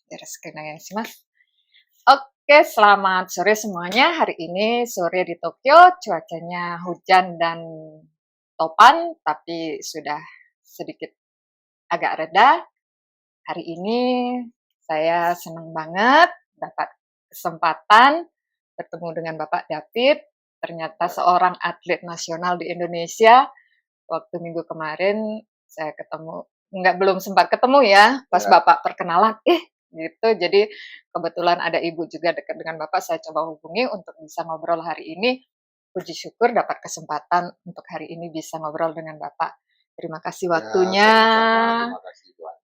Yorusuke onegaishimasu. Oke, selamat sore semuanya. Hari ini sore di Tokyo cuacanya hujan dan topan, tapi sudah sedikit agak reda. Hari ini saya senang banget dapat kesempatan bertemu dengan Bapak David. Ternyata seorang atlet nasional di Indonesia. Waktu minggu kemarin saya belum sempat ketemu ya, pas Ya, Bapak perkenalan, gitu. Jadi kebetulan ada ibu juga dekat dengan Bapak, saya coba hubungi untuk bisa ngobrol hari ini. Puji syukur dapat kesempatan untuk hari ini bisa ngobrol dengan Bapak. Terima kasih ya, waktunya. sama-sama. Terima kasih Tuhan.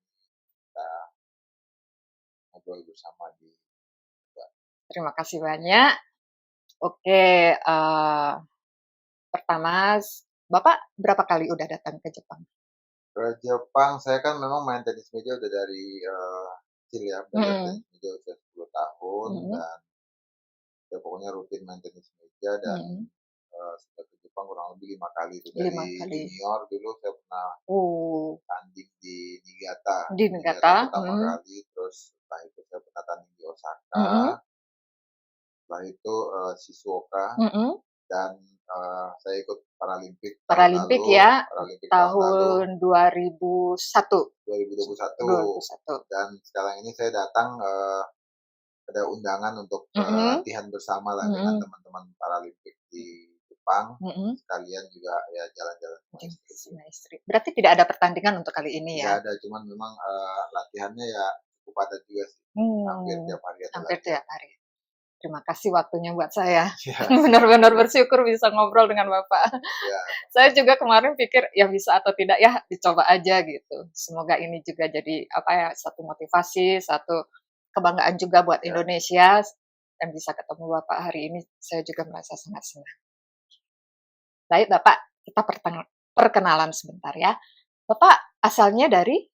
Kita ngobrol bersama di Terima kasih banyak. Oke, pertama, Bapak berapa kali udah datang ke Jepang? ke Jepang. Saya kan memang main tenis meja udah dari kecil ya, belajar Mhm, tenis meja usia 10 tahun mhm, dan ya pokoknya rutin main tenis meja dan mhm. sudah ke Jepang kurang lebih 5 kali itu 5 dari kali. junior dulu saya pernah Oh, tanding di Niigata, di Niigata Niigata? pertama Mhm, kali, terus setelah itu saya pernah tanding di Osaka, mhm, setelah itu Shizuoka, mhm. dan saya ikut Paralimpik tahun Paralimpik lalu, ya, Paralimpik tahun lalu tahun 2001. 2021, 2001. dan sekarang ini saya datang ada undangan untuk Mhm, latihan bersama lah dengan mhm, teman-teman Paralimpik di Jepang, mhm. sekalian juga ya jalan-jalan sama Jeung istri. sama istri. Berarti tidak ada pertandingan untuk kali ini Nggak ya? ada, cuman memang latihannya ya cukup padat juga sih, hampir Hmm, tiap hari ada hampir latihan. tiap hari. Terima kasih waktunya buat saya. Ya, Benar-benar bersyukur bisa ngobrol dengan Bapak. ya, Saya sama-sama. juga kemarin pikir, ya bisa atau tidak ya dicoba aja gitu. Semoga ini juga jadi apa ya, satu motivasi, satu kebanggaan juga buat Ya, Indonesia dan bisa ketemu Bapak hari ini saya juga merasa sangat senang. Baik Bapak, kita perkenalan sebentar ya. Bapak asalnya dari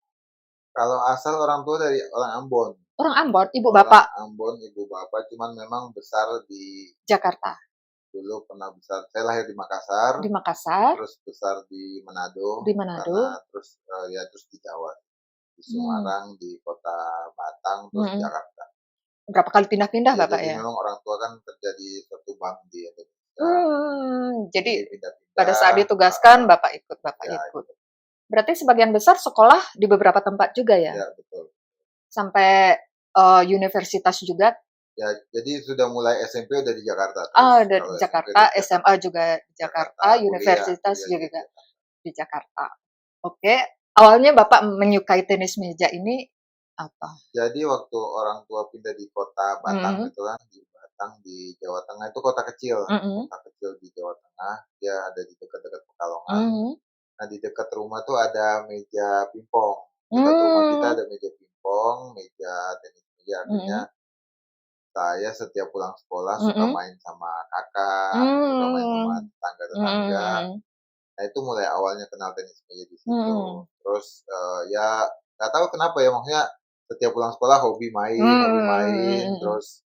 kalau asal orang tua dari orang Ambon. orang Ambon, ibu Orang Bapak Ambon, ibu bapak, cuman memang besar di Jakarta. dulu pernah besar. Saya lahir di Makassar, Di Makassar, terus besar di Manado, di Manado. karena terus ya terus di Jawa, di Hmm, Semarang, di kota Batang, terus hmm. Jakarta. Berapa kali pindah-pindah Ya Bapak jadi ya? memang orang tua kan kerja di suatu bank di Indonesia, Jadi jadi pada saat pindah-pindah. ditugaskan Bapak Ya, ikut. Berarti sebagian besar sekolah di beberapa tempat juga ya? ya betul. Sampai universitas juga? Ya jadi sudah mulai SMP udah di Jakarta terus. Oh, dari Kalau SMP Jakarta, dari SMA Jakarta, juga di Jakarta Jakarta, kuliah, universitas kuliah juga di juga Jakarta. di Jakarta. Oke, awalnya Bapak menyukai tenis meja ini apa? Jadi waktu orang tua pindah di kota Batang Mhm, itu kan, di Batang di Jawa Tengah, itu mhm, kota kecil di Jawa Tengah, dia ada di dekat-dekat Pekalongan. mhm, Nah di dekat rumah tuh ada meja pingpong, dekat rumah kita mmm, ada meja pingpong, meja tenis meja, akhirnya mhm, saya setiap pulang sekolah suka mhm, main sama kakak, suka main sama mmm, tetangga-tetangga. mhm, Nah itu mulai awalnya kenal tenis meja di situ. mhm, Terus ya nggak tahu kenapa ya, maksudnya setiap pulang sekolah hobi main, mhm, terus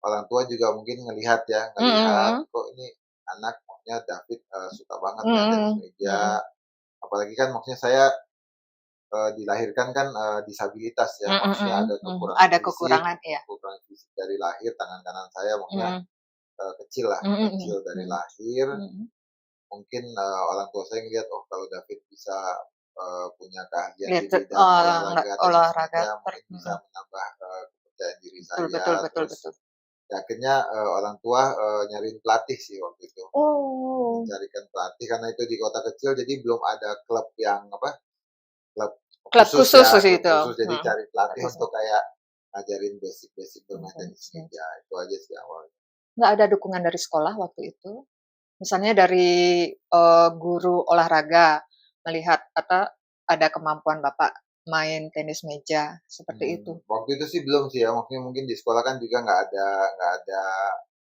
orang tua juga mungkin ngelihat ya, ngelihat mhm, kok ini anak maksudnya David suka banget main tenis mhm, meja. mhm, Apalagi kan maksudnya saya dilahirkan kan disabilitas ya, mhm, maksudnya mhm, ada mhm, kekurangan ada fisik, kekurangan ya? dari lahir, tangan kanan saya maksudnya Mhm, kecil lah, mhm, kecil mhm, dari mhm, lahir. mhm, Mungkin orang tua saya ngelihat, oh kalau David bisa punya keahlian di gitu, bidang nggak olahraga tenis olahraga meja, mungkin bisa mhm, menambah kepercayaan diri betul saya. betul betul Terus betul. ya akhirnya orang tua nyariin pelatih sih waktu itu, Oh, mencarikan pelatih karena itu di kota kecil, jadi belum ada klub yang apa, klub klub khusus khusus ya, klub itu, khusus, jadi mhm, cari pelatih bagus untuk kayak ngajarin basic-basic bermain tenis mhm. meja, itu aja sih awalnya. Nggak ada dukungan dari sekolah waktu itu? Misalnya dari, guru olahraga melihat ada kemampuan Bapak main tenis meja, seperti itu? Waktu itu sih belum sih ya, maksudnya mungkin di sekolah kan juga nggak ada,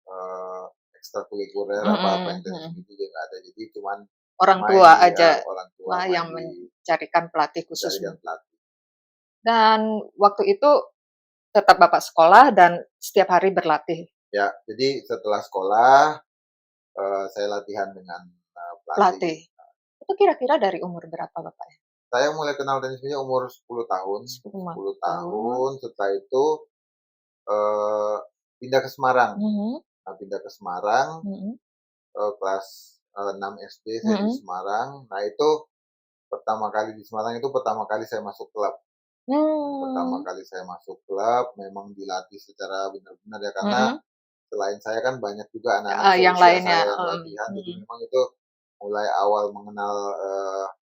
eee, ekstrakurikuler apa-apa Mhm, yang tenis mhm. meja juga nggak ada. Jadi cuman Orang main tua di aja orang tua lah main yang di mencarikan pelatih khusus. mencarikan pelatih. Dan waktu itu tetap Bapak sekolah dan setiap hari berlatih, Ya, jadi setelah sekolah, saya latihan dengan pelatih. pelatih. Itu kira-kira dari umur berapa Bapak ya? Saya mulai kenal tenis meja umur 10 tahun. 10 10 tahun. tahun, setelah itu, eee, pindah ke Semarang. Mhm, Nah, pindah ke Semarang, mhm, kelas, 6 SD saya di mhm. Semarang. Nah, itu pertama kali di Semarang itu pertama kali saya masuk klub. Pertama Mmm, kali saya masuk klub, memang dilatih secara benar-benar ya, karena mhm. selain saya kan banyak juga anak-anak Yang seusia lainnya, saya yang latihan, jadi mhm, memang itu mulai awal mengenal,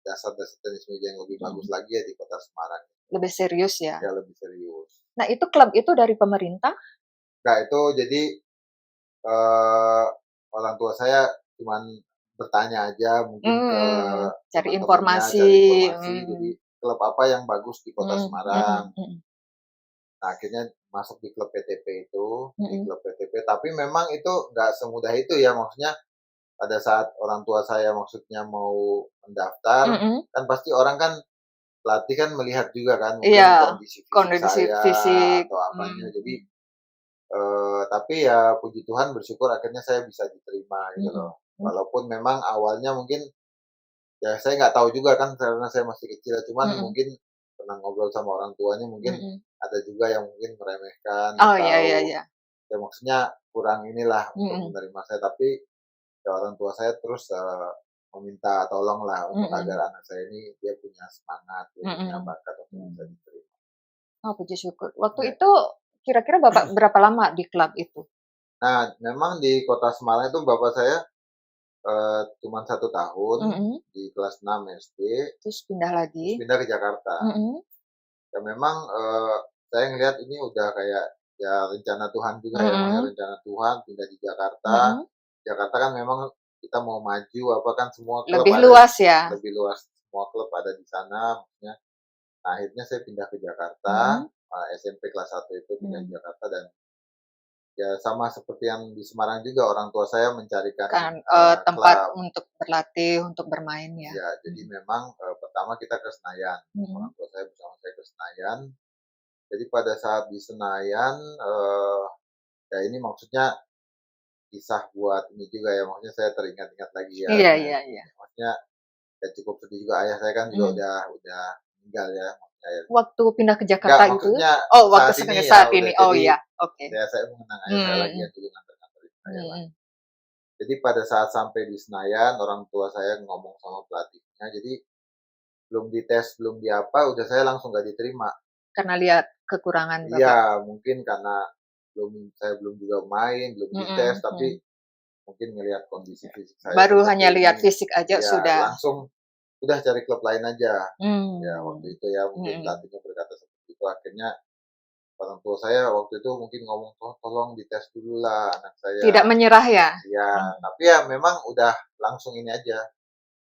dasar-dasar tenis meja yang lebih bagus mhm. lagi ya di kota Semarang, Lebih serius ya? ya lebih serius. Nah itu klub itu dari pemerintah? Nah itu jadi, eee, orang tua saya cuman bertanya aja mungkin ke Cari teman-temannya, informasi, cari informasi, jadi mmm, klub apa yang bagus di kota mhm, Semarang. mhm, mhm, Nah, akhirnya masuk di klub PTP itu, di mhm, klub PTP, tapi memang itu nggak semudah itu ya, maksudnya pada saat orang tua saya maksudnya mau mendaftar, mhm. kan pasti orang kan pelatih kan melihat juga kan Iya, mungkin kondisi fisik kondisi saya fisik, atau apanya. Jadi, mhm, tapi ya puji Tuhan bersyukur akhirnya saya bisa diterima gitu mhm, loh. mmm, Walaupun memang awalnya mungkin ya saya nggak tahu juga kan karena saya masih kecil, cuman mhm, mungkin pernah ngobrol sama orang tuanya mungkin mhm. ada juga yang mungkin meremehkan Oh, iya atau iya iya, ya maksudnya kurang inilah untuk mhm, menerima saya, tapi ya orang tua saya terus, meminta tolonglah untuk agar mhm, anak saya ini dia punya semangat, dia punya mhm, bakat untuk bisa mmm. diterima. Oh, puji syukur. Waktu Ya. itu kira-kira Bapak berapa lama di klub itu? Nah, memang di kota Semarang itu bapak saya, cuman 1 tahun Mhm, di kelas 6 SD, terus pindah lagi? terus pindah ke Jakarta. Mhm, Ya memang, saya ngelihat ini udah kayak, ya rencana Tuhan juga ya, emang ya mhm, rencana Tuhan pindah di Jakarta. mhm. Jakarta kan memang kita mau maju apa kan semua klub Lebih ada luas ya? lebih luas, semua klub ada di sana maksudnya. Nah akhirnya saya pindah ke Jakarta, Mhm, SMP kelas 1 itu pindah ke mmm. Jakarta dan ya sama seperti yang di Semarang juga orang tua saya mencarikan, Kan, tempat klub. untuk berlatih, untuk bermain ya? Ya jadi Mhm, memang, pertama kita ke Senayan, orang mhm, tua saya bersama saya ke Senayan. Jadi pada saat di Senayan, ya ini maksudnya kisah buat ini juga ya, maksudnya saya teringat-ingat lagi ya, iya nah iya iya, maksudnya ya cukup sedih juga, ayah saya kan juga mmm. udah meninggal ya, maksudnya ya Waktu pindah ke enggak, Jakarta itu? maksudnya Oh, waktu saat ini ya saat udah ini, oh jadi iya, oke. ya saya mengenang ayah saya lagi Mhm, yang dulu nganter-nganterin saya lah. mhm, Jadi pada saat sampai di Senayan, orang tua saya ngomong sama pelatihnya, jadi belum dites, belum di apa, udah saya langsung nggak diterima. karena lihat kekurangan Iya, Bapak? mungkin karena saya belum juga main, belum dites, Mhm, tapi mhm. mungkin ngelihat kondisi fisik saya Baru seperti hanya ini, lihat fisik aja ya sudah, langsung udah cari klub lain aja. Ya waktu mmm, itu ya mungkin mhm. pelatihnya berkata seperti itu, akhirnya orang tua saya waktu itu mungkin ngomong, "Oh tolong dites dulu lah anak saya." Tidak menyerah ya? Ya, Mhm, tapi ya memang udah langsung ini aja,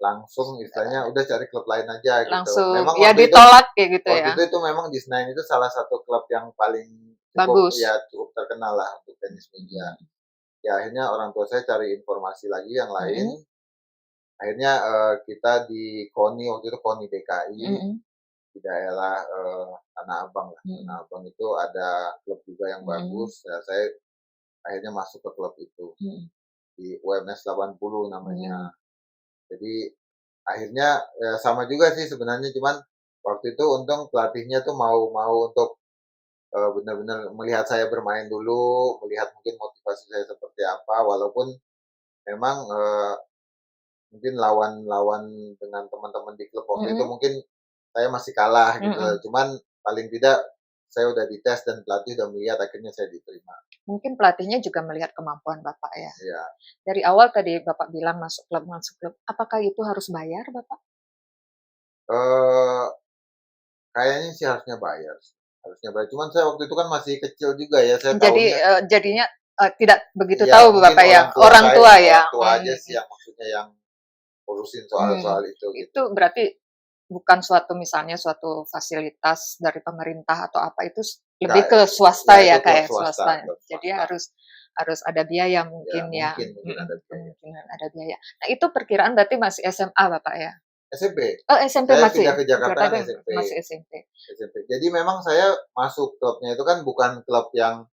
langsung istilahnya udah cari klub lain aja gitu. langsung Memang ya waktu itu ditolak kayak gitu waktu ya? itu memang di Senayan itu salah satu klub yang paling cukup Bagus. ya cukup terkenal lah untuk tenis meja. Mhm, Ya akhirnya orang tua saya cari informasi lagi yang lain, mhm, akhirnya, kita di KONI, waktu itu KONI DKI, mhm, di daerah, Tanah Abang lah. Tanah mhm, Abang itu ada klub juga yang mhm, bagus, ya saya akhirnya masuk ke klub itu, mhm, di UMS 80 namanya. mhm. Jadi akhirnya, ya sama juga sih sebenarnya, cuman waktu itu untung pelatihnya tuh mau mau untuk, benar-benar melihat saya bermain dulu, melihat mungkin motivasi saya seperti apa, walaupun memang, mungkin lawan-lawan dengan teman-teman di klub waktu itu Mhm, mungkin saya masih kalah gitu loh, mhm. cuman paling tidak saya udah dites dan pelatih udah melihat akhirnya saya diterima. Mungkin pelatihnya juga melihat kemampuan Bapak ya? Iya, Dari awal tadi Bapak bilang masuk klub, apakah itu harus bayar Bapak? eee, kayaknya sih harusnya bayar, cuman saya waktu itu kan masih kecil juga ya, saya Jadi, tahunya jadinya, tidak begitu iya tahu mungkin Bapak ya? Orang tua ya? orang tua aja sih yang maksudnya yang urusin Mhm. soal-soal itu Itu gitu. berarti bukan suatu misalnya suatu fasilitas dari pemerintah atau apa, itu Enggak, lebih ke ya swasta itu ya, Kak, ya? Swasta. klub Jadi swasta. harus ada biaya Ya mungkin ya? mungkin ada biaya. Kemungkinan ada biaya. Nah, itu perkiraan berarti masih SMA Bapak ya? SMP, Oh, SMP saya masih? pindah ke Jakarta kan Jakarta SMP. masih SMP? SMP. Jadi memang saya masuk klubnya itu kan bukan klub yang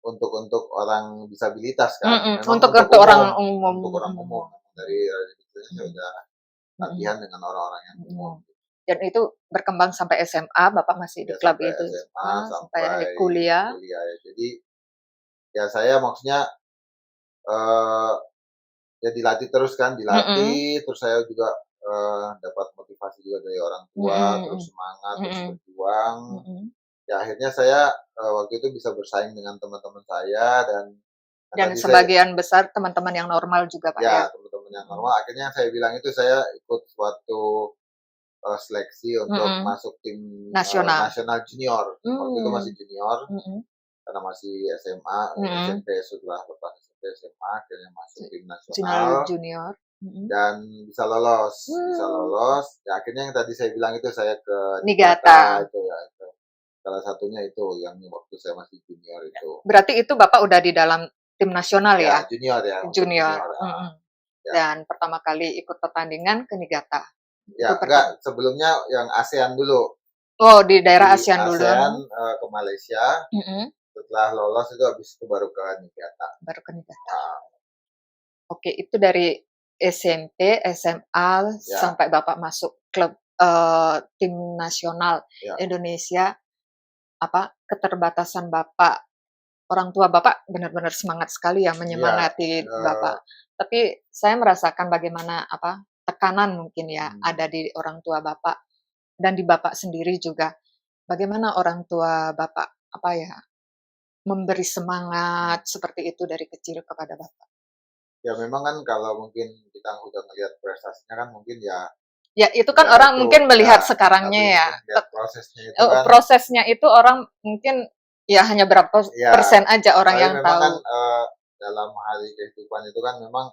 untuk orang disabilitas kan, Mhm, memang untuk orang umum untuk orang umum. umum. Dari kecilnya saya Mhm, udah mhm, latihan dengan orang-orang yang umum. mhm. Dan itu berkembang sampai SMA, Bapak masih di Ya klub sampai itu SMA semua, sampai sampai kuliah? kuliah ya. Jadi ya saya maksudnya, eee, ya dilatih terus kan, Mhm, dilatih, terus saya juga, dapat motivasi juga dari orang tua, terus mhm, semangat, terus mhm, berjuang. mhm. Ya akhirnya saya, waktu itu bisa bersaing dengan teman-teman saya dan Dan tadi saya sebagian besar teman-teman yang normal juga, Pak, ya? ya teman-teman yang Mhm, normal akhirnya saya bilang itu saya ikut suatu, seleksi untuk mhm, masuk tim, nasional. nasional junior. Waktu itu masih Mmm, junior, mhm, karena masih SMA, mhm, SMP setelah lepas SMP, SMA akhirnya masuk si tim Nasional nasional Junior, mhm. dan bisa Mmm, lolos, ya akhirnya yang tadi saya bilang itu saya ke Niigata. Niigata itu ya, itu. Salah satunya itu yang waktu saya masih junior itu. Berarti itu Bapak udah di dalam tim nasional Ya ya? junior ya, untuk Junior, junior, mhm. ya. Dan pertama kali ikut pertandingan ke Niigata, Ya itu enggak, pertama. sebelumnya yang ASEAN dulu. Oh, di daerah Di ASEAN dulu, ASEAN, ke Malaysia, mhm, setelah lolos itu habis itu baru ke Niigata. baru ke Niigata. Ah, Oke, itu dari SMP, SMA, ya sampai Bapak masuk klub, tim nasional ya Indonesia, apa, keterbatasan Bapak, orang tua Bapak benar-benar semangat sekali ya iya, menyemangati eee, Bapak. Tapi saya merasakan bagaimana, apa, tekanan mungkin ya mmm, ada di orang tua Bapak dan di Bapak sendiri juga. Bagaimana orang tua Bapak, apa ya, memberi mmm. semangat seperti itu dari kecil kepada Bapak? Ya memang kan kalau mungkin kita udah ngelihat prestasinya kan mungkin ya Ya itu kan ya orang itu, mungkin ya, melihat tapi sekarangnya ya, mungkin lihat prosesnya itu kan prosesnya itu orang mungkin ya hanya berapa ya, persen aja orang tapi yang memang kan, tahu. dalam hari kehidupan itu kan memang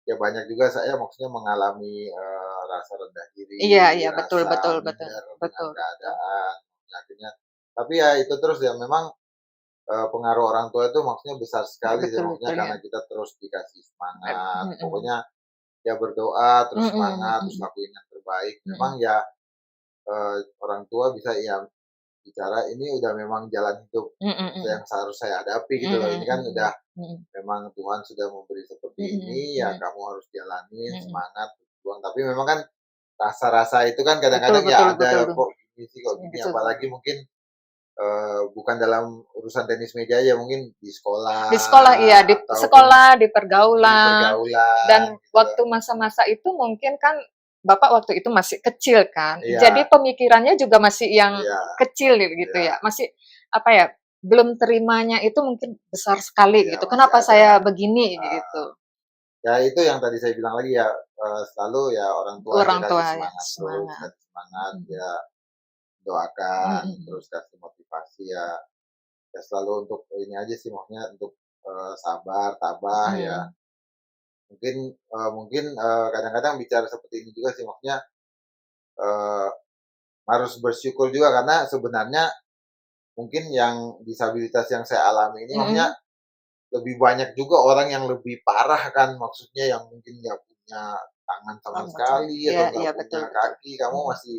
ya banyak juga saya maksudnya mengalami, rasa rendah Iya diri, iya, betul betul rasa betul, minder dengan betul betul. keadaan, akhirnya tapi ya itu terus ya memang, pengaruh orang tua itu maksudnya besar Ya sekali sih, betul maksudnya betul ya. karena kita terus dikasih semangat, Mhm. pokoknya ya berdoa, terus Mhm semangat, terus mhm lakuin yang terbaik. Memang mhm. ya, orang tua bisa ya bicara ini udah memang jalan hidup Mhm yang mhm. seharus saya hadapi gitu loh, Mhm ini kan udah mhm. Mhm. memang Tuhan sudah memberi seperti Mhm ini, ya mhm. kamu harus jalanin, Mhm. semangat, berjuang. Tapi memang kan rasa-rasa itu kan Betul kadang-kadang ya betul betul ada, tuh. kok gini sih, kok gini, Betul. apalagi mungkin, bukan dalam urusan tenis meja aja, mungkin di Di sekolah sekolah iya, di atau sekolah, di di pergaulan, pergaulan dan gitu loh. waktu masa-masa itu mungkin kan Bapak waktu itu masih kecil kan, jadi Iya pemikirannya juga masih yang iya kecil gitu iya ya, masih apa ya, belum terimanya itu mungkin besar sekali iya, gitu, masih "Kenapa ada. saya begini?" Eee, Gitu. ya itu yang tadi saya bilang lagi ya, selalu ya orang tua aja Orang kasih tua ya, semangat terus, semangat. kasih semangat, Mhm. ya Mhm doakan, mhm. terus kasih motivasi ya, ya selalu untuk ini aja sih maksudnya untuk, sabar, tabah ya. Mhm. Mungkin, kadang-kadang bicara seperti ini juga sih maksudnya, eee, harus bersyukur juga karena sebenarnya mungkin yang disabilitas yang saya alami ini maksudnya Mhm. lebih banyak juga orang yang lebih parah kan, maksudnya yang mungkin nggak punya tangan sama Sama sama. sekali Iya atau nggak iya, punya betul betul. kaki, kamu Mhm. masih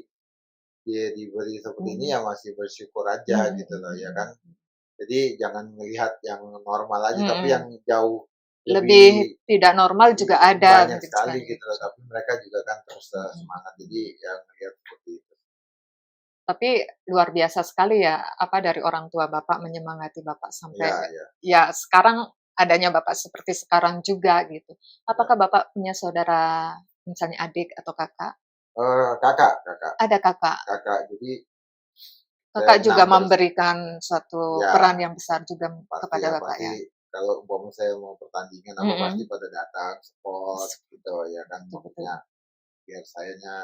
diberi seperti ini Mhm. ya masih bersyukur Mhm aja gitu mhm loh ya kan. mhm. Jadi jangan melihat yang normal aja, tapi yang Mhm. jauh Lebih lebih tidak normal juga ada banyak mungkin sekali sekali. gitu loh, tapi mereka juga kan terus, Mhm semangat. Jadi mhm. yang ngelihat seperti itu. Tapi luar biasa sekali ya, apa, dari orang tua Bapak menyemangati Bapak sampai Iya iya ya sekarang adanya Bapak seperti sekarang juga gitu. iya. Apakah Bapak punya saudara, misalnya adik atau kakak? Kakak kakak Ada kakak. kakak, jadi saya Kakak juga 6 memberikan suatu peran ya yang besar juga pasti kepada ya, Bapak pasti ya? kalau umpama saya mau pertandingan apa pasti Mhm. pada datang support gitu ya kan, Betul betul. maksudnya biar sayanya,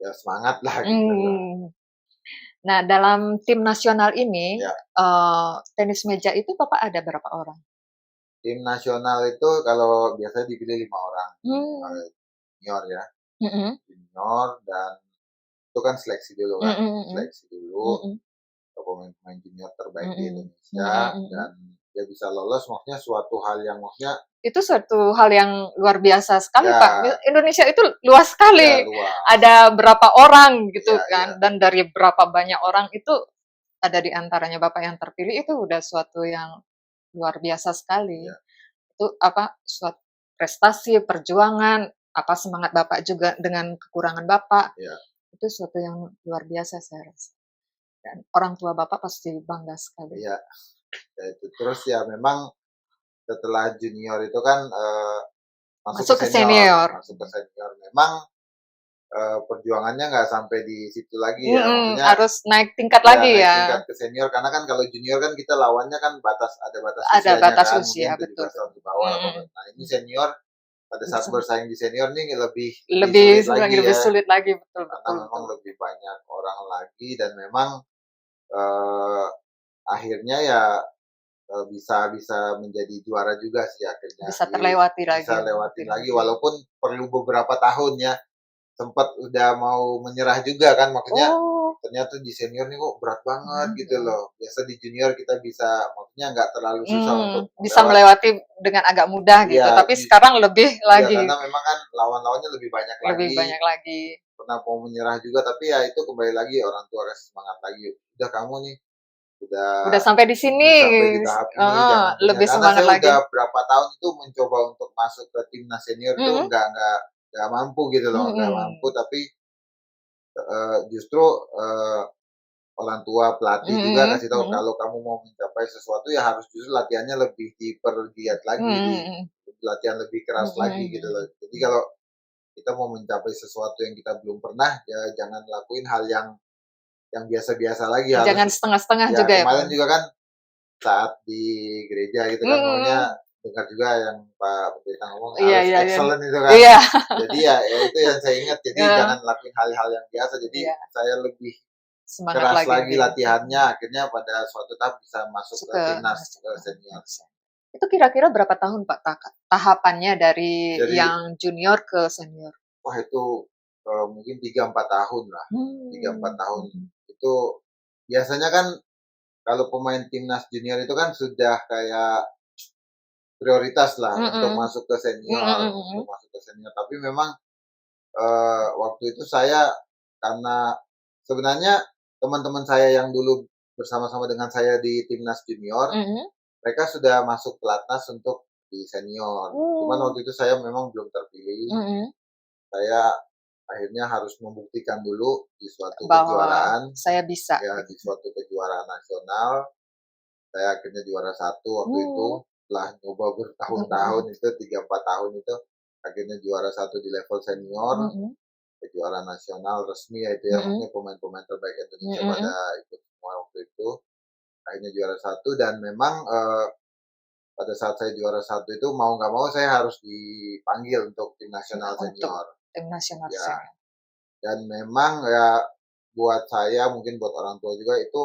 ya semangat lah gitu loh. Mmm. Nah, dalam tim nasional ini, Ya, tenis meja itu Bapak ada berapa orang? tim nasional itu kalau biasanya dipilih 5 orang, Mmm. eee, junior ya, Mhm. junior dan itu kan seleksi dulu Mhm kan, mhm. seleksi dulu Mhm. pemain-pemain junior terbaik di Mhm. Indonesia Mhm mhm. dan dia bisa lolos maksudnya suatu hal yang maksudnya Itu suatu hal yang luar biasa sekali, Pak. ya Indonesia itu luas ya sekali. luas. Ada berapa orang gitu Iya iya kan, dan dari berapa banyak orang itu ada di antaranya Bapak yang terpilih, itu udah suatu yang luar biasa sekali. iya Itu apa, suatu prestasi, perjuangan, apa, semangat Bapak juga dengan kekurangan Bapak, iya. Itu suatu yang luar biasa saya rasa. Dan orang tua Bapak pasti bangga sekali. Iya, ya itu. Terus ya memang setelah junior itu kan, masuk Masuk ke ke senior senior. masuk ke senior. Memang, perjuangannya nggak sampai di situ lagi ya, maksudnya Harus naik tingkat ya lagi naik ya. tingkat ke senior, karena kan kalau junior kan kita lawannya kan ada batas Ada usianya batas kan, usia, mungkin betul 17 tahun betul. ke bawah apa. Mhm. Nah ini senior, pada saat Bisa bersaing di senior nih lebih lebih sulit lagi lagi lebih ya, sulit lagi, betul karena betul memang betul. lebih banyak orang lagi dan memang, eee, akhirnya ya, bisa bisa menjadi juara juga sih akhirnya, Bisa terlewati lagi bisa ya, lewatin lewatin lagi lagi. walaupun perlu beberapa tahun ya. Sempat udah mau menyerah juga kan, maksudnya Oh, ternyata di senior nih kok berat banget mhm gitu mhm. loh. Biasa di junior kita bisa, maksudnya nggak terlalu susah untuk Bisa melewati. melewati dengan agak mudah gitu, Iya, tapi sekarang lebih iya lagi, karena memang kan lawan-lawannya lebih banyak lebih lagi, banyak lagi. pernah mau menyerah juga, tapi ya itu kembali lagi orang tua kasih semangat lagi, "Udah kamu nih, udah Udah sampai di sini, sampai di tahap ini heeh, jangan punya." lebih Karena semangat saya lagi. udah berapa tahun itu mencoba untuk masuk ke timnas senior itu Mhm, nggak mampu gitu loh, nggak mampu, mhm, tapi, justru, orang tua, pelatih juga mhm kasih tahu mhm, kalau kamu mau mencapai sesuatu ya harus justru latihannya lebih dipergiat lagi, mhm latihan lebih keras mhm, lagi gitu loh. mhm Jadi mhm. kalau kita mau mencapai sesuatu yang kita belum pernah, ya jangan lakuin hal yang biasa-biasa lagi, harus Jangan setengah-setengah ya juga ya, Pak? kemarin juga kan saat di gereja gitu kan maunya Mhm, dengar juga yang Pak Pendeta ngomong iya harus iya iya. excellent itu kan. Iya, Jadi ya itu yang saya ingat, jadi heeh, jangan lakuin hal-hal yang biasa, jadi iya, saya lebih semangat keras lagi lagi lebih, latihannya, akhirnya pada suatu tahap bisa masuk masuk ke ke timnas, ke nasional senior. Indonesia. Itu kira-kira berapa tahun, Pak, tahapannya dari Jadi, yang junior ke senior? wah itu, mungkin 3 4 tahun lah, 3 4 tahun. Mhm. Itu biasanya kan kalau pemain timnas junior itu kan sudah kayak prioritas lah untuk Mhm, masuk ke mhm senior, mhm. tapi memang, waktu itu saya karena sebenarnya teman-teman saya yang dulu bersama-sama dengan saya di timnas junior, Mhm. mereka sudah masuk pelatnas untuk di senior. Cuman Oh, waktu itu saya memang belum terpilih, mhm. saya akhirnya harus membuktikan dulu di suatu Bahwa kejuaraan, saya bisa ya di gitu. suatu kejuaraan nasional, saya akhirnya juara satu waktu itu, Oh, setelah nyoba bertahun-tahun mhm itu 3 4 tahun itu, akhirnya juara satu di level senior, mhm, kejuaraan nasional resmi ya itu ya, mhm maksudnya pemain-pemain terbaik mhm Indonesia pada mhm. ikut semua waktu itu, akhirnya juara satu dan memang, pada saat saya juara satu itu mau nggak mau saya harus dipanggil untuk tim nasional Untuk senior. tim nasional Ya, senior. dan memang ya buat saya, mungkin buat orang tua juga itu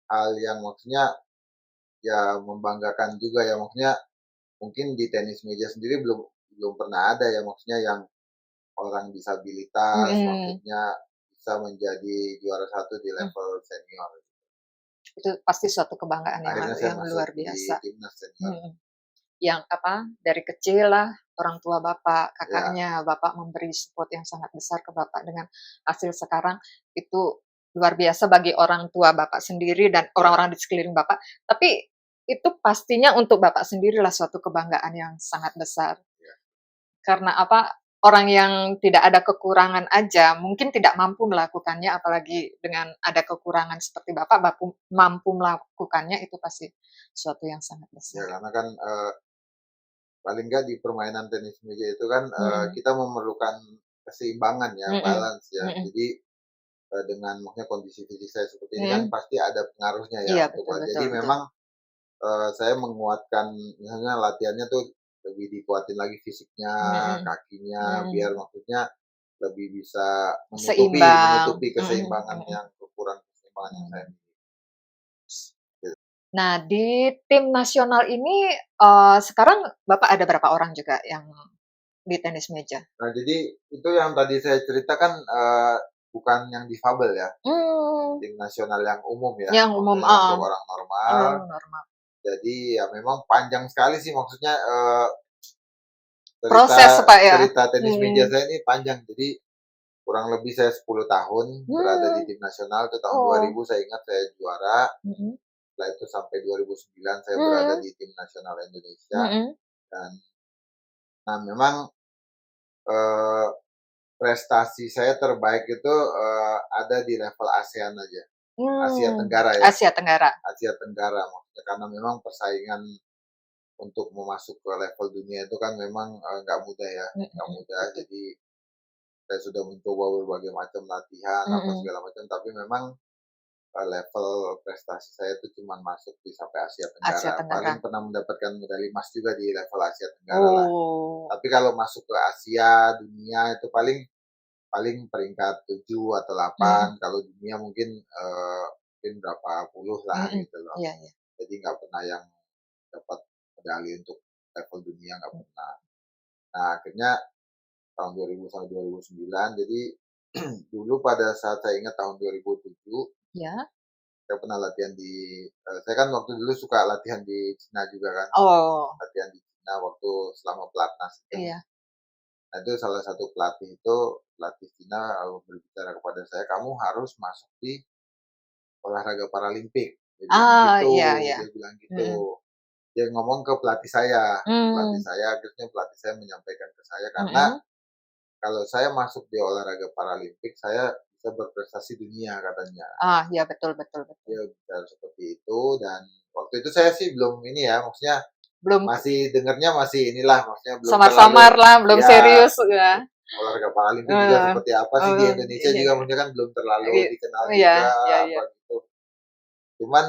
hal yang maksudnya ya membanggakan juga ya, maksudnya mungkin di tenis meja sendiri belum belum pernah ada ya, maksudnya yang orang disabilitas Mhm, maksudnya bisa menjadi juara satu di mmm, level senior. itu pasti suatu kebanggaan Akhirnya saya yang masuk luar di biasa. timnas senior. Mhm. Yang apa, dari kecil lah orang tua Bapak, Ya, Kakaknya, Bapak memberi support yang sangat besar ke Bapak dengan hasil sekarang, itu luar biasa bagi orang tua Bapak sendiri dan ya, orang-orang di sekeliling Bapak. Tapi itu pastinya untuk Bapak sendirilah suatu kebanggaan yang sangat besar. ya. Karena apa, orang yang tidak ada kekurangan aja mungkin tidak mampu melakukannya, apalagi dengan ada kekurangan seperti Bapak mampu melakukannya, itu pasti suatu yang sangat Ya besar. karena kan, paling nggak di permainan tenis meja itu kan, Mhm, kita memerlukan keseimbangan ya, mhm, balance ya. mhm. Jadi, dengan maksudnya kondisi fisik saya seperti ini kan Mhm, pasti ada pengaruhnya ya iya untuk betul betul jadi betul. memang, saya menguatkan misalnya latihannya tuh lebih dikuatin lagi fisiknya, Mhm, kakinya, biar mhm. maksudnya lebih bisa menutupi Seimbang, menutupi mhm keseimbangan mhm yang kekurangan keseimbangan yang saya mhm. miliki, gitu. Nah di tim nasional ini, sekarang Bapak ada berapa orang juga yang di tenis meja? Nah jadi itu yang tadi saya ceritakan, bukan yang difabel ya, Mmm, tim nasional yang umum ya, yang umum maksudnya yang heeh, untuk orang normal. normal. Jadi ya memang panjang sekali sih, maksudnya, cerita Proses Pak ya? cerita tenis meja Mhm. saya ini panjang. Jadi kurang lebih saya 10 tahun berada di Mmm, tim nasional, itu tahun oh, 2000 saya ingat saya juara, mhm, setelah itu sampai 2009 saya berada mhm, di tim nasional Indonesia mhm, dan nah memang, eee, prestasi saya terbaik itu, ada di level ASEAN aja, Asia Mmm, Tenggara ya, Asia Tenggara. Asia Tenggara maksudnya karena memang persaingan untuk masuk ke level dunia itu kan memang, nggak mudah ya, nggak Mhm, mudah. betul. Jadi saya sudah mencoba berbagai macam latihan, apa Mhm, segala macam, tapi memang, level prestasi saya itu cuman masuk di sampai Asia Asia Tenggara. Tenggara. Paling pernah mendapatkan medali emas juga di level Asia Tenggara lah. Oh, Tapi kalau masuk ke Asia, dunia itu paling paling peringkat 7 atau mhm 8, kalau dunia mungkin, mungkin berapa puluh lah mhm, gitu loh. iya iya. Jadi nggak pernah yang dapat medali untuk level dunia, nggak pernah. Nah, akhirnya tahun 2000 sampai 2009, jadi dulu pada saat saya ingat tahun 2007, Iya? saya pernah latihan di saya kan waktu dulu suka latihan di Cina juga kan, Oh, latihan di Cina waktu selama pelatnas itu. iya. Nah, itu salah satu pelatih itu, pelatih Cina, berbicara kepada saya, "Kamu harus masuk di olahraga paralimpik." Dia bilang Ah, gitu, iya iya. dia bilang gitu. Mhm. Dia ngomong ke pelatih Mmm, saya, akhirnya pelatih saya menyampaikan ke saya, karena mhm. kalau saya masuk di olahraga paralimpik, saya bisa berprestasi dunia katanya. Ah, iya betul betul betul. Dia bicara seperti itu dan waktu itu saya sih belum ini ya, maksudnya Belum masih dengernya masih inilah, maksudnya belum terlalu samar-samar lah, belum ya, serius ya. olahraga paralimpik juga Eee, seperti apa sih di oh, Indonesia iya juga iya. mungkin kan belum terlalu Iya, dikenal oh iya, juga iya iya. apa gitu. Cuman,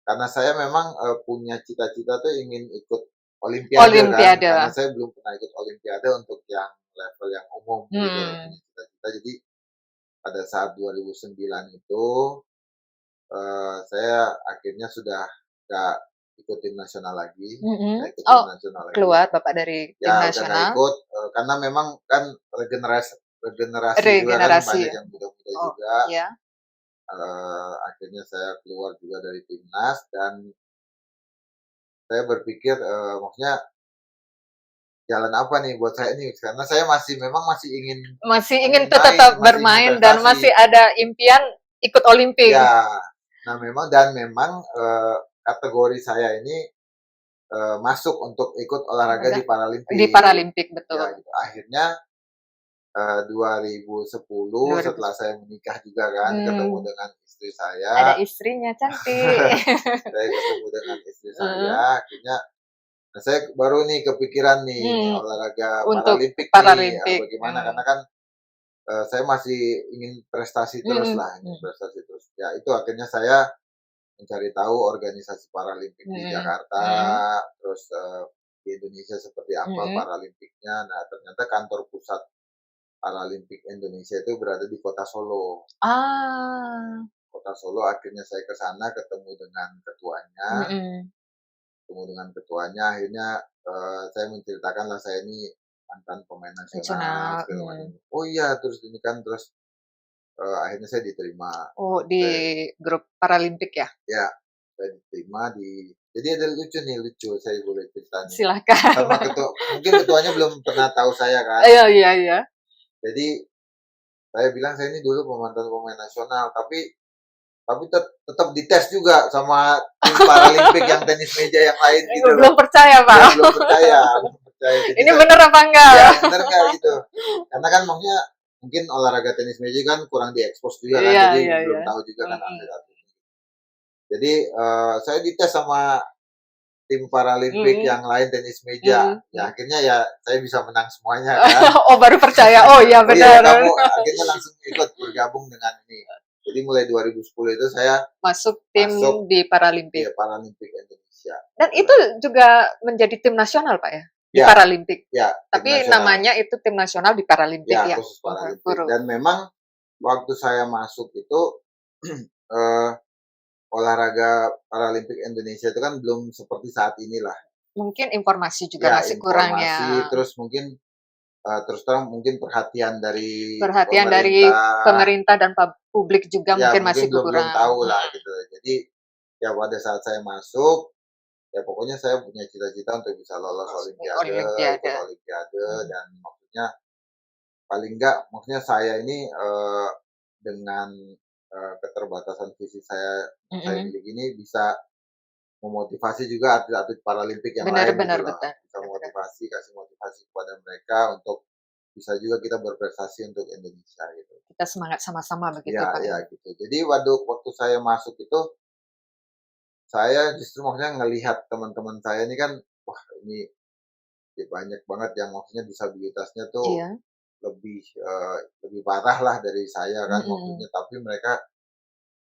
karena saya memang, punya cita-cita tuh ingin ikut olimpiade kan, Olimpiade. karena saya belum pernah ikut olimpiade untuk yang level yang umum gitu, Mhm, punya cita-cita. Jadi pada saat 2009 itu, saya akhirnya sudah nggak ikut tim nasional lagi, mhm. nggak ikut tim Oh, nasional lagi. keluar Bapak dari tim Ya udah nggak nasional, ikut, karena memang kan regenerasi regenerasi juga kan regenerasi banyak ya? yang muda-muda Oh, juga, iya. akhirnya saya keluar juga dari timnas dan saya berpikir, maksudnya jalan apa nih buat saya nih, karena saya masih ingin Masih ingin main, tetap masih ingin bermain dan prestasi. masih ada impian ikut Olimpik Ya, nah memang, kategori saya ini, masuk untuk ikut olahraga olahraga di di Paralimpik. Paralimpik, Ya betul. gitu, akhirnya 2010 setelah 2010. saya menikah juga kan, ketemu Mmm, dengan istri ada saya, istrinya cantik. saya ketemu dengan istri Heeh, saya, akhirnya nah saya baru nih kepikiran nih mhm, olahraga untuk paralimpik nih, Paralimpik, bagaimana karena kan, saya masih ingin prestasi terus mhm lah, ingin mhm prestasi terus. Ya itu akhirnya saya mencari tahu organisasi paralimpik di mhm Jakarta, mhm terus, di Indonesia seperti apa mhm. paralimpiknya. Nah ternyata kantor pusat Paralimpik Indonesia itu berada di kota Solo. Ah, Kota Solo akhirnya saya ke sana mhm, akhirnya, saya menceritakan lah saya ini mantan pemain nasional nasional, segala macam. "Oh iya," terus ini kan, terus, akhirnya saya diterima. oh, di Saya grup Paralimpik ya? ya, saya diterima jadi ada lucu nih, lucu saya boleh cerita nih. Silahkan. Sama mungkin ketuanya belum pernah tahu saya kan. Iya iya iya. Jadi saya bilang, "Saya ini dulu mantan pemain nasional," tapi tetap dites juga sama tim Paralimpik yang tenis meja yang lain gitu loh. Belum percaya, Dia Pak. belum percaya, belum percaya. Jadi Ini saya, bener apa enggak? ya bener nggak gitu. Karena kan maksudnya mungkin olahraga tenis meja kan kurang diekspos juga kan, Iya jadi iya iya. belum tahu juga kan Mhm atlet-atlet. Jadi, saya dites sama tim Paralimpik mhm yang lain tenis meja. mhm Ya mhm. akhirnya ya saya bisa menang semuanya kan. Oh, baru percaya. Oh, iya Oh iya, benar. kamu akhirnya langsung ikut bergabung dengan ini. Jadi mulai 2010 itu saya Masuk tim masuk di di Paralimpik. Paralimpik Indonesia. Dan itu juga menjadi tim nasional, Pak, ya? Di Ya, Paralimpik? ya, tim Tapi nasional. namanya itu tim nasional di Paralimpik Ya, ya? khusus Oh, Paralimpik. baru. Dan memang waktu saya masuk itu, eee, olahraga Paralimpik Indonesia itu kan belum seperti saat inilah. Mungkin informasi juga Ya, masih kurang informasi, ya. terus mungkin, terus terang mungkin perhatian dari Perhatian dari pemerintah, pemerintah dan publik juga ya mungkin mungkin masih belum kurang. tahu lah gitu. Jadi, ya pada saat saya masuk, ya pokoknya saya punya cita-cita untuk bisa lolos olimpiade, ikut Olimpiade. olimpiade, Mhm dan maksudnya paling enggak, maksudnya saya ini, dengan, keterbatasan fisik saya mhm. miliki ini bisa memotivasi juga atlet-atlet paralimpik yang Benar lain gitu benar loh. benar Bisa benar. kasih motivasi kepada mereka untuk bisa juga kita berprestasi untuk Indonesia gitu. Kita semangat sama-sama begitu, Iya Pak, iya ya? gitu. Jadi waktu saya masuk itu, saya justru maksudnya ngelihat teman-teman saya ini kan, wah ini ya banyak banget yang maksudnya disabilitasnya tuh Iya, lebih parah lah dari saya kan mhm. maksudnya, tapi mereka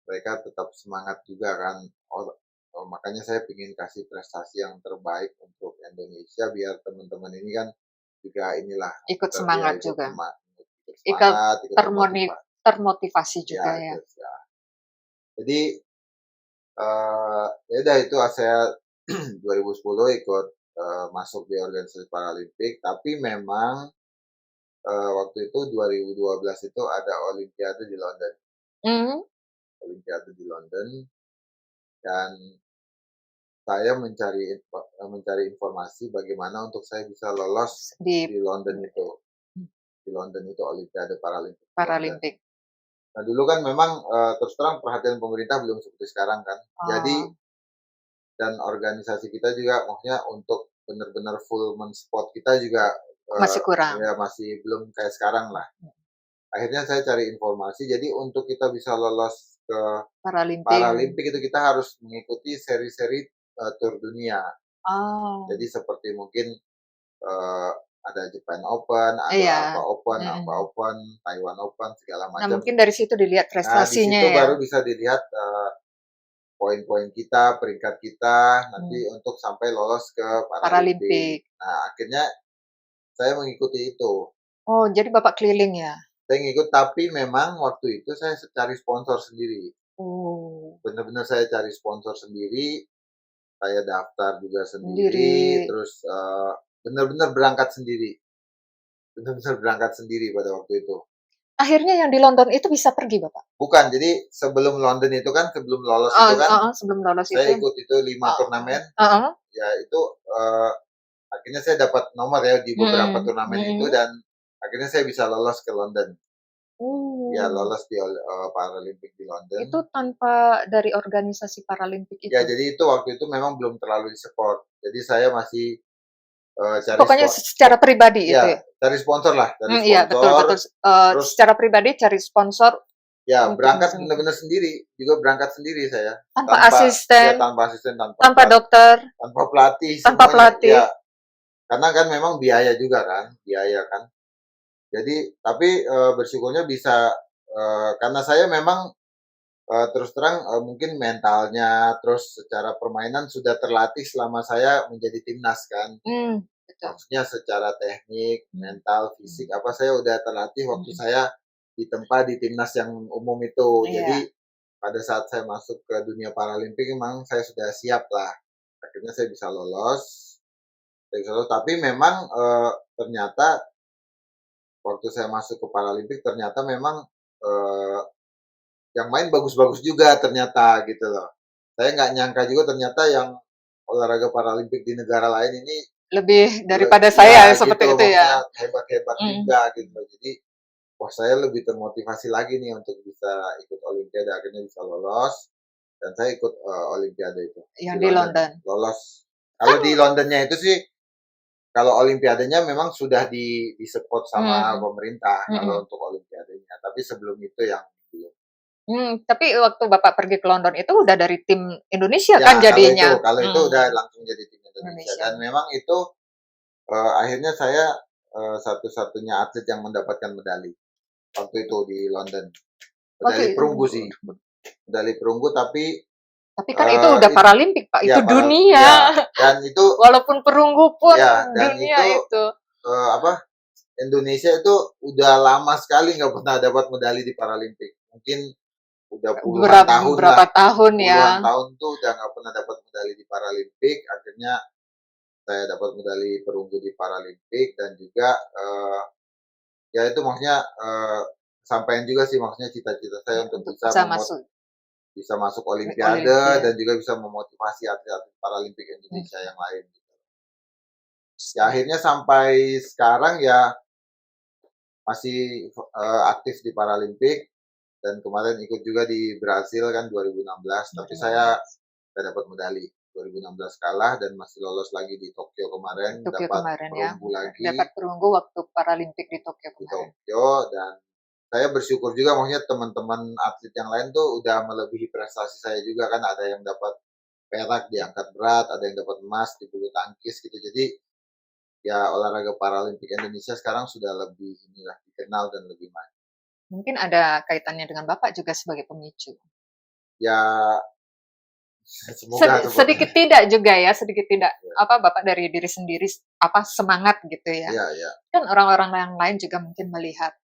mereka tetap semangat juga kan. Oh, makanya saya ingin kasih prestasi yang terbaik untuk Indonesia biar teman-teman ini kan juga inilah, Ikut ya semangat ikut juga. ikut Ikut semangat, ikut termotivasi. termotivasi Ya juga ya? itu ya. Jadi, ya udah itu saya 2010 ikut, masuk di organisasi Paralimpik, tapi memang, waktu itu 2012 itu ada olimpiade di London, Mmm, olimpiade di London dan saya mencari informasi bagaimana untuk saya bisa lolos di di London itu. Di London itu Olimpiade Paralimpik di London. Paralimpik. Nah dulu kan memang, terus terang perhatian pemerintah belum seperti sekarang kan. Jadi Oh, dan organisasi kita juga maksudnya untuk benar-benar full men-support kita juga, masih kurang. ya masih belum kayak sekarang lah. Akhirnya saya cari informasi, jadi untuk kita bisa lolos ke Paralimpik. Paralimpik itu kita harus mengikuti seri-seri, tur dunia. Oh, Jadi seperti mungkin, ada Japan Open, ada iya, Apa mhm. Open, Taiwan Open, segala Nah, macam. mungkin dari situ dilihat Nah, di prestasinya situ ya? baru bisa dilihat, poin-poin kita, peringkat kita, nanti Mmm, untuk sampai lolos ke Paralimpik. Paralimpik. Nah, akhirnya saya mengikuti itu. Oh, jadi Bapak keliling ya? Saya ngikut, tapi memang waktu itu saya cari sponsor sendiri. Oh, Benar-benar saya cari sponsor sendiri, saya daftar juga sendiri. sendiri, terus, benar-benar berangkat sendiri. Benar-benar berangkat sendiri pada waktu itu. Akhirnya yang di London itu bisa pergi, Bapak? Bukan, jadi sebelum London itu kan, sebelum lolos Heeh itu kan, heeh, sebelum lolos saya itu ikut itu 5 heeh turnamen, heeh, ya itu, akhirnya saya dapat nomor ya di beberapa mhm turnamen itu mhm. dan akhirnya saya bisa lolos ke London. Ya Oh, lolos di Paralimpik di London. itu tanpa dari organisasi Paralimpik Ya itu? jadi itu waktu itu memang belum terlalu di-support. Jadi saya masih, cari Pokoknya secara spot pribadi itu ya ya? cari sponsor lah, cari Iya, betul sponsor, betul, terus secara pribadi cari sponsor ya untuk berangkat bisa bener-bener sendiri, juga berangkat sendiri saya, tanpa tanpa ya asisten, tanpa asisten, tanpa dokter, tanpa pelatih tanpa semuanya, pelatih. ya karena kan memang biaya juga kan, biaya kan. Jadi tapi, bersyukurnya bisa, karena saya memang, terus terang, mungkin mentalnya, terus secara permainan sudah terlatih selama saya menjadi timnas kan. Betul. Maksudnya secara teknik, Mmm, mental, fisik, mhm apa, saya udah terlatih waktu mhm. saya ditempa di timnas yang umum itu. Iya. Jadi pada saat saya masuk ke dunia Paralimpik memang saya sudah siap lah. Akhirnya saya bisa lolos, tapi memang, ternyata waktu saya masuk ke Paralimpik ternyata memang, eee, yang main bagus-bagus juga ternyata gitu loh. Saya nggak nyangka juga ternyata yang olahraga Paralimpik di negara lain ini Lebih daripada saya iya gitu, seperti itu ya? maksudnya hebat-hebat Mhm. juga gitu. Jadi, wah saya lebih termotivasi lagi nih untuk bisa ikut olimpiade, akhirnya bisa lolos dan saya ikut, olimpiade itu Yang di di London, London. lolos. Kalau Kan di Londonnya itu sih, kalau olimpiadenya memang sudah di-support sama mhm pemerintah kalau mhm. untuk olimpiadenya, tapi sebelum itu yang belum. Tapi waktu Bapak pergi ke London itu udah dari tim Indonesia Ya kan jadinya? kalau itu udah langsung jadi tim Indonesia Indonesia. dan memang itu, akhirnya saya, satu-satunya atlet yang mendapatkan medali. Waktu itu di London. Waktu Medali perunggu sih, medali perunggu tapi, tapi kan itu udah it Paralimpik, Pak, ya itu dunia. ya dan itu Walaupun perunggu pun ya dan dunia itu, itu. apa, Indonesia itu udah lama sekali nggak pernah dapat medali di Paralimpik. Mungkin udah puluhan tahun lah, Berapa tahun ya. puluhan tahun tuh udah nggak pernah dapat medali di Paralimpik, akhirnya saya dapat medali perunggu di Paralimpik dan juga, ya itu maksudnya, kesampaian juga sih maksudnya cita-cita Ya, saya untuk untuk bisa masuk bisa masuk olimpiade dan Olimpiade. juga bisa memotivasi atlet-atlet Paralimpik Indonesia Mhm. yang lain gitu. Ya akhirnya sampai sekarang ya masih, aktif di Paralimpik dan kemarin ikut juga di Brasil kan 2016, tapi saya 2016. nggak dapat medali 2016 kalah dan masih lolos lagi di Tokyo kemarin, Tokyo dapat kemarin ya, perunggu lagi dapat perunggu waktu Paralimpik di Tokyo di kemarin. Tokyo. Dan saya bersyukur juga, maksudnya teman-teman atlet yang lain tuh udah melebihi prestasi saya juga kan, ada yang dapat perak di angkat berat, ada yang dapat emas di bulu tangkis gitu. Jadi ya olahraga Paralimpik Indonesia sekarang sudah lebih inilah dikenal dan lebih maju. Mungkin ada kaitannya dengan Bapak juga sebagai pemicu. Ya semoga Sedikit tidak juga ya, sedikit tidak apa Bapak dari diri sendiri apa semangat gitu ya. ya, ya. Kan orang-orang yang lain juga mungkin melihat,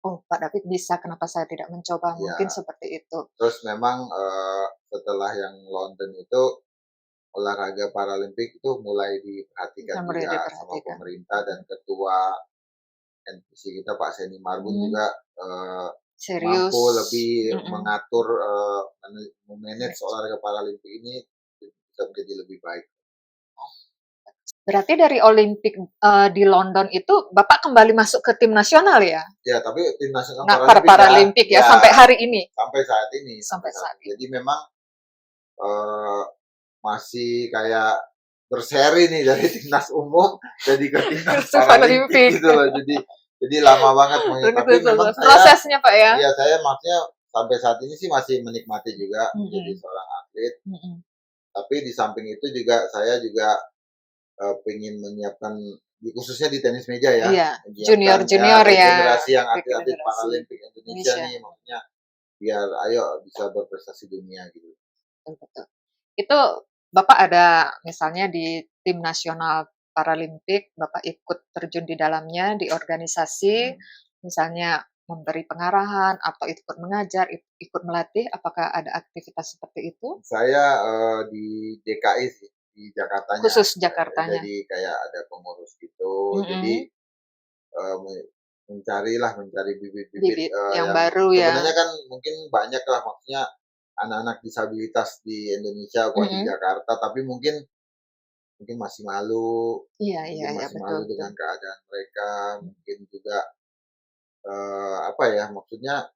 oh Pak David bisa, kenapa saya tidak mencoba? Ya. Mungkin seperti itu. Terus memang setelah yang London itu olahraga Paralimpik itu mulai diperhatikan juga sama pemerintah, dan ketua NPC kita Pak Seni Marbun juga serius mampu lebih mengatur memanage olahraga Paralimpik ini bisa menjadi lebih baik. Berarti dari Olimpik di London itu Bapak kembali masuk ke tim nasional ya? Ya, tapi tim nasional Paralimpik ya, sampai hari ini. Sampai saat ini. Sampai saat ini. Jadi memang masih kayak berseri nih dari timnas umum jadi ke timnas Paralimpik gitu loh. Jadi lama banget. Tapi memang prosesnya Pak ya. Iya, saya maksudnya sampai saat ini sih masih menikmati juga menjadi seorang atlet. Tapi di samping itu juga saya juga pengen menyiapkan khususnya di tenis meja ya. Iya, junior ya. Generasi yang atlet-atlet Paralimpik Indonesia nih, maksudnya biar ayo bisa berprestasi dunia gitu. Betul. Itu Bapak ada misalnya di tim nasional Paralimpik, Bapak ikut terjun di dalamnya di organisasi, misalnya memberi pengarahan atau ikut mengajar, ikut melatih, apakah ada aktivitas seperti itu? Saya di DKI sih, di Jakartanya. Khusus Jakartanya. Jadi kayak ada pengurus gitu, jadi mencari bibit-bibit yang baru ya. Sebenarnya kan mungkin banyak lah, maksudnya anak-anak disabilitas di Indonesia atau di Jakarta, tapi mungkin masih malu, masih malu dengan keadaan mereka, mungkin juga apa ya, maksudnya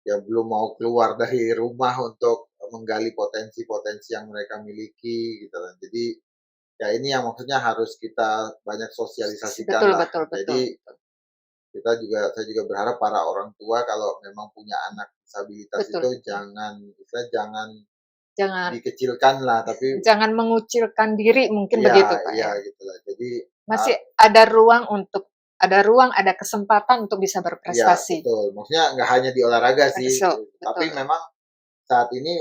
ya belum mau keluar dari rumah untuk menggali potensi-potensi yang mereka miliki gitu kan. Jadi ya ini yang maksudnya harus kita banyak sosialisasikan lah. Jadi saya juga berharap para orang tua kalau memang punya anak disabilitas itu jangan dikecilkan lah, tapi jangan mengucilkan diri mungkin begitu Pak. Iya gitu lah. Jadi masih ada ruang, ada kesempatan untuk bisa berprestasi. Ya, betul. Maksudnya nggak hanya di olahraga sih, tapi memang saat ini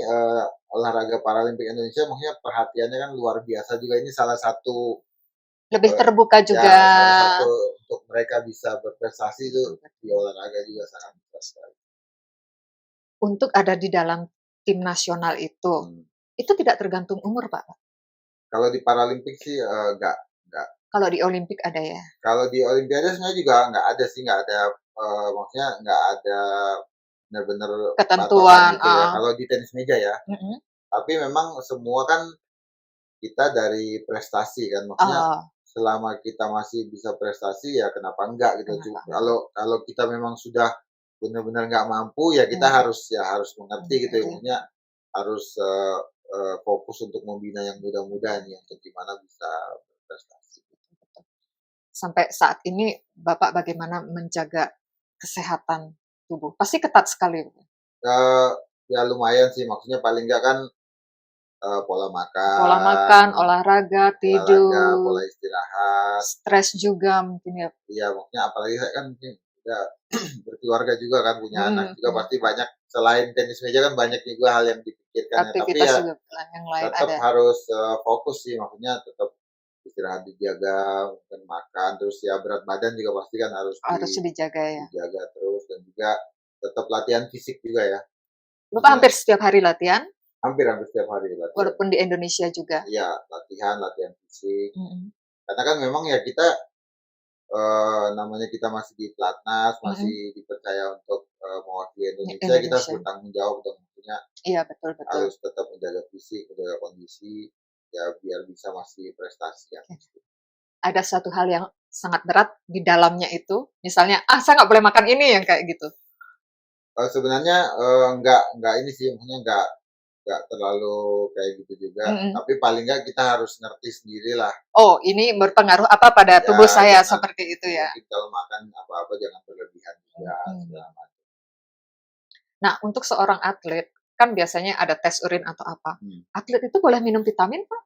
olahraga Paralimpik Indonesia maksudnya perhatiannya kan luar biasa juga. Ini salah satu lebih terbuka juga. Ya, salah satu untuk mereka bisa berprestasi itu di olahraga juga sangat besar sekali. Untuk ada di dalam tim nasional itu tidak tergantung umur Pak? Kalau di Paralimpik sih enggak. Kalau di Olimpik ada ya? Kalau di Olimpiade sebenarnya juga nggak ada sih, nggak ada maksudnya nggak ada benar-benar ketentuan gitu ya. Kalau di tenis meja ya. Tapi memang semua kan kita dari prestasi kan, maksudnya selama kita masih bisa prestasi ya kenapa enggak gitu. Kalau kita memang sudah benar-benar nggak mampu ya kita harus mengerti gitu ya, maksudnya harus fokus untuk membina yang muda-muda nih untuk gimana bisa berprestasi. Sampai saat ini Bapak bagaimana menjaga kesehatan tubuh? Pasti ketat sekali. Ya lumayan sih, maksudnya paling enggak kan pola makan, olahraga, tidur, pola istirahat, stres juga mungkin ya. Iya, maksudnya apalagi saya kan mungkin udah berkeluarga juga kan, punya anak juga, pasti banyak selain tenis meja kan banyak juga hal yang dipikirkan ya. Tapi ya yang lain tetap harus fokus sih, maksudnya tetap istirahat dijaga, mungkin makan, terus ya berat badan juga pasti kan harus dijaga ya. Dijaga terus, dan juga tetap latihan fisik juga ya. Bapak hampir setiap hari latihan? Hampir setiap hari latihan. Walaupun di Indonesia juga? Iya, latihan fisik. Karena kan memang ya kita namanya kita masih di Platnas, masih dipercaya untuk mewakili Indonesia, kita harus bertanggung jawab dong, maksudnya. Iya, betul. Harus tetap menjaga fisik, menjaga kondisi, ya biar bisa masih prestasi ya. Ada satu hal yang sangat berat di dalamnya itu, misalnya, saya nggak boleh makan ini yang kayak gitu. Sebenarnya enggak ini sih, maksudnya nggak terlalu kayak gitu juga, Mhm. tapi paling nggak kita harus ngerti sendirilah, Oh, ini berpengaruh apa pada ya tubuh saya jangan seperti itu ya? mungkin kalau makan apa-apa jangan berlebihan juga, Mhm. segala macam. Nah, untuk seorang atlet, kan biasanya ada tes urin atau apa. Hmm. Atlet itu boleh minum vitamin, Pak?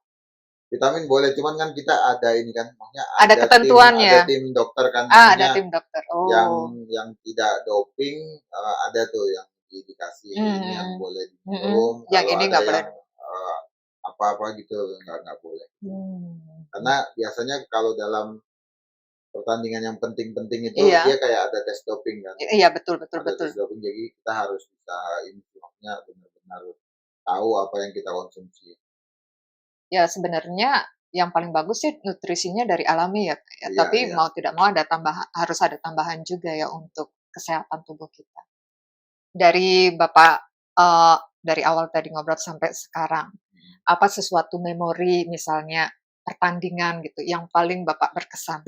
Vitamin boleh, cuman kan kita ada ini kan, maksudnya Ada ada ketentuannya? tim dokter kan, Ada maksudnya tim dokter. yang Oh. tidak doping, ada tuh yang dikasih ini yang Mhm. boleh Mhm. diminum, Yang kalau ini ada nggak boleh. yang, apa-apa gitu nggak boleh. Hmm. Karena biasanya kalau dalam pertandingan yang penting-penting itu dia Iya. kayak ada tes doping kan, Iya, betul betul ada betul. tes doping jadi kita harus bisa ini maksudnya benar-benar tahu apa yang kita konsumsi. Ya, sebenarnya yang paling bagus sih nutrisinya dari alami ya, Kak, ya. Iya Tapi iya. mau tidak mau ada harus ada tambahan juga ya untuk kesehatan tubuh kita. Dari Bapak, dari awal tadi ngobrol sampai sekarang, Mhm. apa sesuatu memori misalnya pertandingan gitu yang paling Bapak berkesan?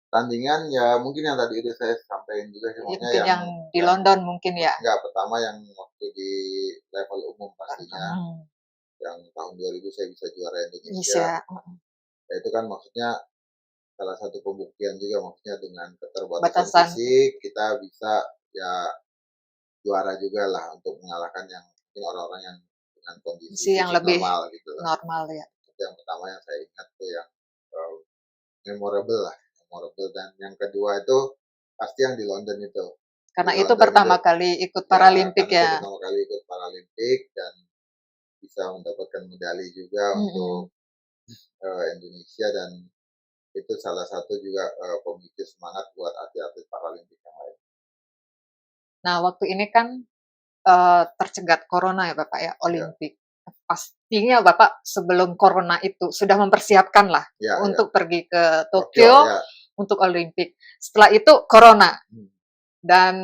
Tandingan ya mungkin yang tadi udah saya sampaikan juga sih, Ya maksudnya mungkin yang di yang London mungkin ya? enggak, pertama yang waktu di level umum pastinya, Mhm. yang tahun 2000 saya bisa juara Indonesia, Bisa, ya itu kan maksudnya salah satu pembuktian juga, maksudnya dengan keterbatasan batasan fisik kita bisa ya juara juga lah untuk mengalahkan yang mungkin orang-orang yang dengan kondisi isi yang fisik lebih normal gitu loh. normal ya. Itu yang pertama yang saya ingat tuh yang uh, memorable lah, memorable. Dan yang kedua itu pasti yang di London itu. Di Karena itu London itu pertama kali ikut ya Paralimpik karena itu ya? pertama kali ikut Paralimpik dan bisa mendapatkan medali juga Mhm. untuk Indonesia, dan itu salah satu juga pemicu semangat buat atlet-atlet Paralimpik yang lain. Nah, waktu ini kan, tercegat corona ya, Bapak, ya, Ya, Olimpik. Pastinya Bapak sebelum corona itu sudah mempersiapkan lah ya, ya. untuk pergi ke Tokyo Tokyo ya. untuk Olimpik. Setelah itu corona Hmm. dan,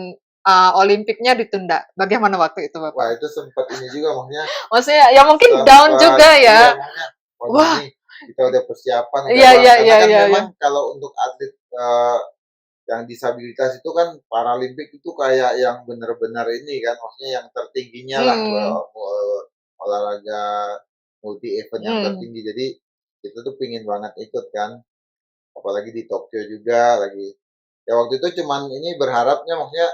Olimpiknya ditunda. Bagaimana waktu itu, Wah Bapak? itu sempat ini juga, maksudnya Maksudnya ya mungkin down sempat juga iya, ya? maksudnya waduh Wah, nih kita udah persiapan udah iya apa, iya karena iya kan iya iya. memang kalau untuk atlet yang disabilitas itu kan Paralimpik itu kayak yang benar-benar ini kan, maksudnya yang tertingginya lah, Mmm, olahraga multi event yang mhm. tertinggi. Jadi kita tuh pingin banget ikut kan, apalagi di Tokyo juga lagi. Ya waktu itu cuman ini berharapnya maksudnya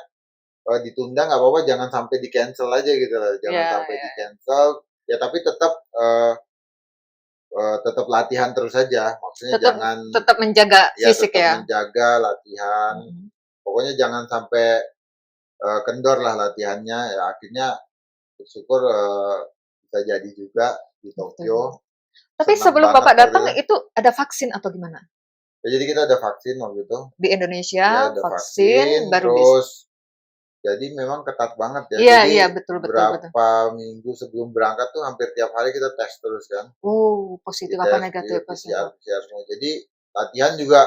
ditunda nggak apa-apa, jangan sampai di cancel aja gitu loh, jangan Iya sampai iya. di cancel. Ya tapi tetap tetap latihan terus saja, maksudnya Tetap jangan tetap menjaga ya fisik tetap ya? menjaga latihan, Mhm. pokoknya jangan sampai kendor lah latihannya. Ya akhirnya bersyukur bisa jadi juga di Betul. Tokyo, Tapi senang sebelum banget Bapak waktu datang itu. itu ada vaksin atau gimana? Ya, jadi kita ada vaksin waktu itu, Di ya Indonesia ada vaksin, vaksin baru terus jadi memang ketat banget ya. iya Jadi iya, betul betul betul. berapa minggu sebelum berangkat tuh hampir tiap hari kita tes terus kan, Positif apa dites negatif di positif. PCR PCR semua. Jadi latihan juga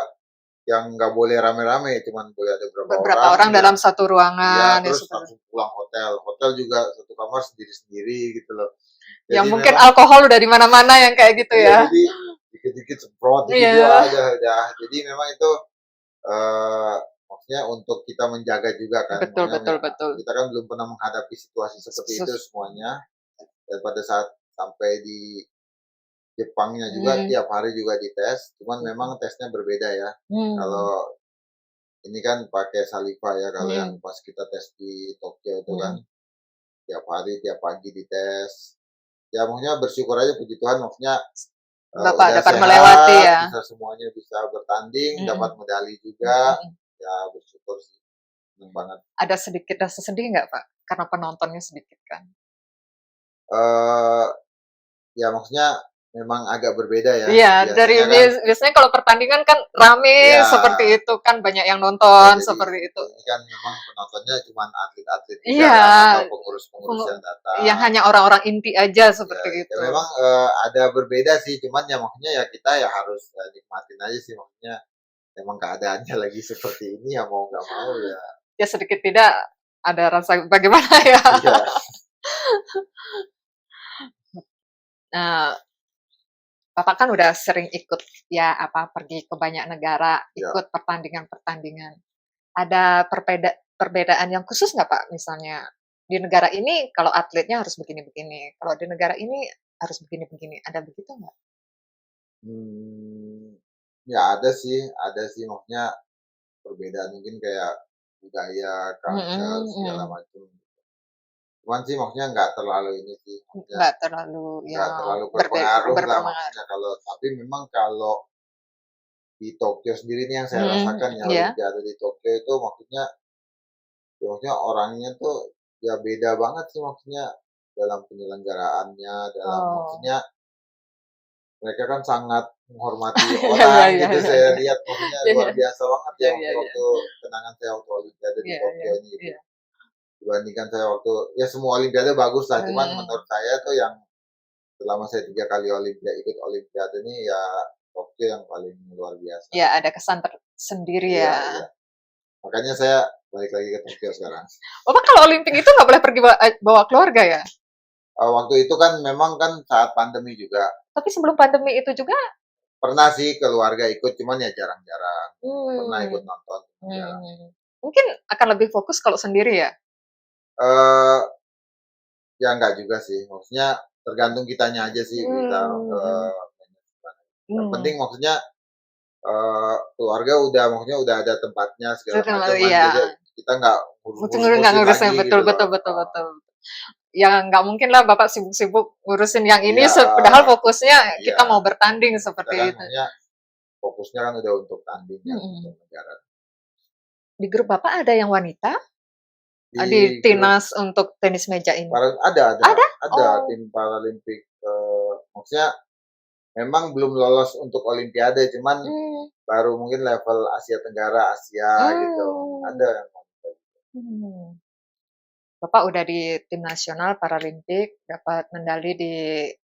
yang nggak boleh rame-rame, cuman boleh ada beberapa Beberapa orang orang yang dalam satu iya, ruangan ya terus seperti langsung pulang hotel. Hotel juga satu kamar sendiri-sendiri gitu loh. yang Jadi mungkin memang alkohol udah di mana-mana yang kayak gitu iya, ya? jadi dikit-dikit semprot gitu-gitu Iya, aja udah. Jadi memang itu, maksudnya untuk kita menjaga juga kan, betul maksudnya betul betul. kita kan belum pernah menghadapi situasi seperti itu semuanya, dan pada saat sampai di Jepangnya juga Mhm, tiap hari juga dites, cuman memang tesnya berbeda ya. mmm, Kalau ini kan pakai Saliva ya, kalau yang mhm, pas kita tes di Tokyo itu kan mhm. tiap hari, tiap pagi dites. Ya maksudnya bersyukur aja, puji Tuhan, maksudnya Bapak udah dapat melewati sehat, ya? bisa semuanya bisa bertanding, dapat Mhm, medali mhm juga. mhm. Ya bersyukur sih, seneng banget. Ada sedikit rasa sedih nggak, Pak? Karena penontonnya sedikit kan? Eee, ya maksudnya memang agak berbeda ya, Iya, dari biasanya kan biasanya kalau pertandingan kan rame ya seperti itu kan, banyak yang ya nonton jadi seperti itu. ini kan memang penontonnya cuman atlet-atlet juga Iya, kan, atau pengurus-pengurus pengu yang yang datang. hanya orang-orang inti aja Ya, seperti ya itu. memang, ada berbeda sih, cuman ya maksudnya ya kita ya harus, nikmatin aja sih, maksudnya emang keadaannya lagi seperti ini ya mau nggak mau ya. Ya sedikit tidak ada rasa bagaimana ya. Iya, Nah, Bapak kan udah sering ikut ya apa, pergi ke banyak negara, iya. ikut pertandingan-pertandingan. Ada perbedaan yang khusus nggak, Pak, misalnya? di negara ini kalau atletnya harus begini-begini, kalau di negara ini harus begini-begini, ada begitu nggak? Hmm, ya ada sih maksudnya perbedaan mungkin kayak budaya, culture, Mhm segala mhm. macam. Cuman sih maksudnya nggak terlalu ini sih, maksudnya Nggak terlalu nggak yang terlalu berpengaruh lah berpengaruh. maksudnya kalau tapi memang kalau di Tokyo sendiri nih yang saya Mhm, rasakan ya iya. Olimpiade di Tokyo itu maksudnya orangnya tuh ya beda banget sih maksudnya dalam penyelenggaraannya, dalam Oh. maksudnya mereka kan sangat menghormati Iya iya orang iya gitu iya saya iya. lihat maksudnya Iya luar biasa banget ya iya iya waktu iya. waktu kenangan saya waktu Olimpiade di Iya iya Tokyo ini gitu. iya. Dibandingkan saya waktu ya semua Olimpiade bagus lah, cuman Mmm. menurut saya tuh yang selama saya 3 kali ikut Olimpiade ini ya Tokyo yang paling luar biasa. Iya, ada kesan tersendiri Iya ya. iya. Makanya saya balik lagi ke Tokyo sekarang. Bapak kalau Olimpik itu nggak boleh pergi bawa keluarga ya? Waktu itu kan memang kan saat pandemi juga. Tapi sebelum pandemi itu juga Pernah sih keluarga ikut, cuman ya jarang-jarang. Pernah ikut mmm, nonton, cuman jarang. mungkin akan lebih fokus kalau sendiri ya? Eee, ya enggak juga sih, maksudnya tergantung kitanya aja sih kita, Mmm, manage gimana. Yang penting mmm. maksudnya, keluarga udah maksudnya udah ada tempatnya segala macam kan, Iya, jadi kita nggak nggak ngurus-ngurusin ngurusin, lagi betul gitu loh, betul betul betul. Ya nggak mungkin lah Bapak sibuk-sibuk ngurusin yang ini, iya, padahal fokusnya iya, kita mau bertanding kita kan seperti itu. maksudnya fokusnya kan udah untuk tanding kan, untuk Mhm. negara. Di grup Bapak ada yang wanita? Di Di grup timnas untuk tenis meja ini? ada Ada? ada Oh. tim Paralimpik, maksudnya memang belum lolos untuk Olimpiade, cuman Mmm, baru mungkin level Asia Tenggara, Asia gitu. mmm, Ada yang mmm. Bapak udah di tim nasional Paralimpik, dapat medali di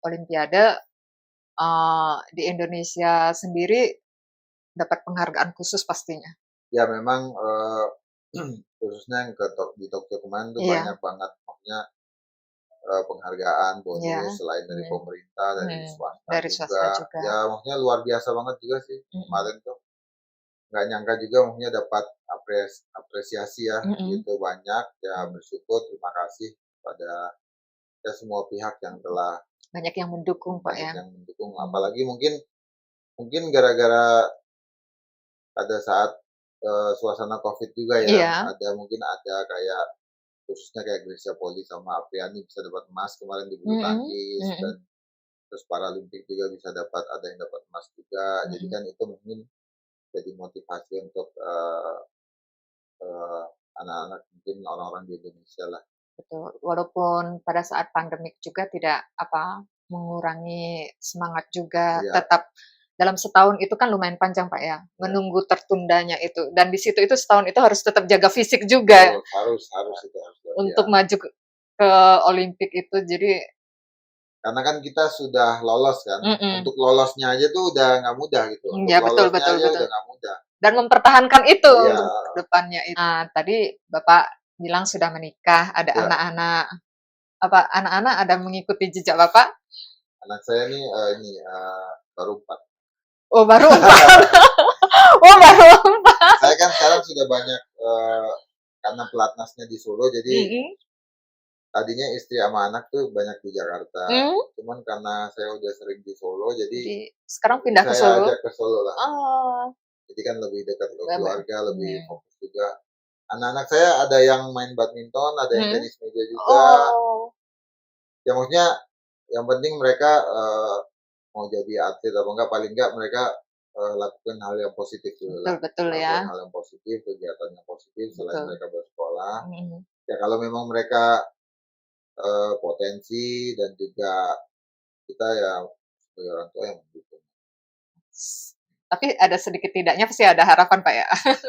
Olimpiade, di Indonesia sendiri dapat penghargaan khusus pastinya? ya memang, khususnya yang di Tokyo kemarin tuh Iya banyak banget maksudnya, penghargaan, iya, bonus selain dari mhm pemerintah, dari mhm, swasta dari swasta juga. juga, Ya maksudnya luar biasa banget juga sih mhm kemarin tuh. Nggak nyangka juga maksudnya dapat apresiasi ya mhm begitu banyak. Ya mhm, bersyukur, terima kasih pada ya semua pihak yang telah banyak yang mendukung, Pak, banyak ya? yang mendukung. Mmm, Apalagi mungkin mungkin gara-gara pada saat, suasana Covid juga ya, iya, mungkin ada kayak khususnya kayak Grecia Poli sama Apriani bisa dapat emas kemarin di bulu mhm tangkis dan mhm terus Paralimpik juga bisa ada yang dapat emas juga. Jadi mhm. kan itu mungkin jadi motivasi untuk, eee, anak-anak mungkin orang-orang di Indonesia lah. Betul, walaupun pada saat pandemik juga tidak, apa, mengurangi semangat juga, Iya, tetap dalam setahun itu kan lumayan panjang, Pak, ya, iya, menunggu tertundanya itu, dan di situ itu setahun itu harus tetap jaga fisik betul, juga harus harus itu harus untuk latihan. maju ke Olimpik itu, jadi Karena kan kita sudah lolos kan, mhm, untuk lolosnya aja tuh udah nggak mudah gitu, untuk iya, betul lolosnya betul aja betul, udah nggak mudah. dan mempertahankan itu Iya, untuk depannya itu. Nah, tadi Bapak bilang sudah menikah, ada iya. anak-anak, apa, anak-anak ada mengikuti jejak Bapak? Anak saya nih, baru 4. Oh, baru 4. Oh, baru 4. Saya kan sekarang sudah banyak, karena pelatnasnya di Solo, jadi Mhm. tadinya istri sama anak tuh banyak di Jakarta. Mmm, Cuman karena saya udah sering di Solo, jadi jadi sekarang pindah ke saya Solo? ajak ke Solo lah. Oh, Jadi kan lebih dekat ke Baba keluarga, lebih mmm, fokus juga. Anak-anak saya ada yang main badminton, ada yang mhm. tenis meja juga. Oh, Ya maksudnya yang penting mereka, mau jadi atlet apa enggak, paling enggak mereka, lakukan hal yang positif dulu betul lah. betul ya, Lakukan hal yang positif, kegiatan yang positif selain betul. mereka bersekolah. Mhm. Ya kalau memang mereka, potensi dan juga kita ya sebagai orang tua yang mendukung. Tapi ada sedikit tidaknya pasti ada harapan, Pak, ya?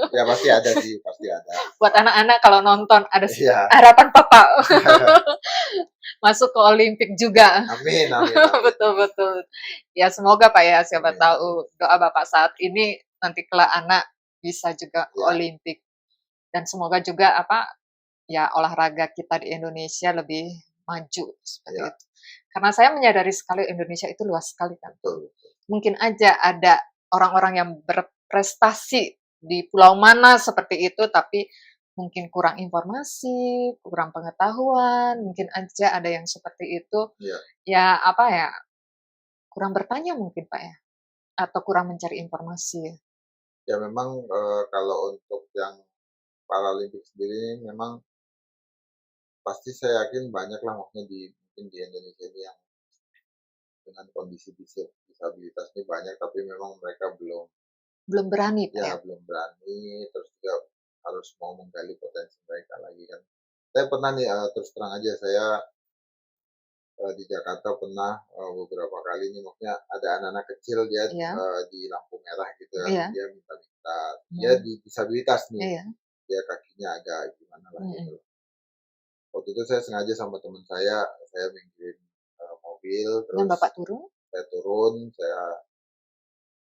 Ya pasti ada sih, pasti ada. Buat anak-anak kalau nonton ada Iya. harapan Papa masuk ke Olimpik juga. Amin amin amin. Betul betul. Ya semoga, Pak, ya, siapa Amin amin. tahu doa Bapak saat ini nanti kelak anak bisa juga ke Iya Olimpik, dan semoga juga, apa, ya olahraga kita di Indonesia lebih maju, seperti iya, itu. Karena saya menyadari sekali Indonesia itu luas sekali kan. betul. Mungkin aja ada orang-orang yang berprestasi di pulau mana seperti itu, tapi mungkin kurang informasi, kurang pengetahuan, mungkin aja ada yang seperti itu, Iya. ya apa ya, kurang bertanya mungkin, Pak, ya? Atau kurang mencari informasi ya? Ya memang, kalau untuk yang Paralimpik sendiri memang pasti saya yakin banyaklah maksudnya mungkin di Indonesia ini yang dengan kondisi disabilitas ini banyak, tapi memang mereka belum Belum berani, Pak, ya ya? belum berani, terus juga harus mau menggali potensi mereka lagi kan. Saya pernah nih, terus terang aja saya, di Jakarta pernah, beberapa kali nih maksudnya ada anak-anak kecil dia, Iya di lampu merah gitu kan, iya, dia minta-minta dia mmm, di disabilitas nih, iya, dia kakinya agak gimana lah gitu mhm. loh. Waktu itu saya sengaja sama teman saya minjem, mobil, Dan terus Bapak turun? saya turun,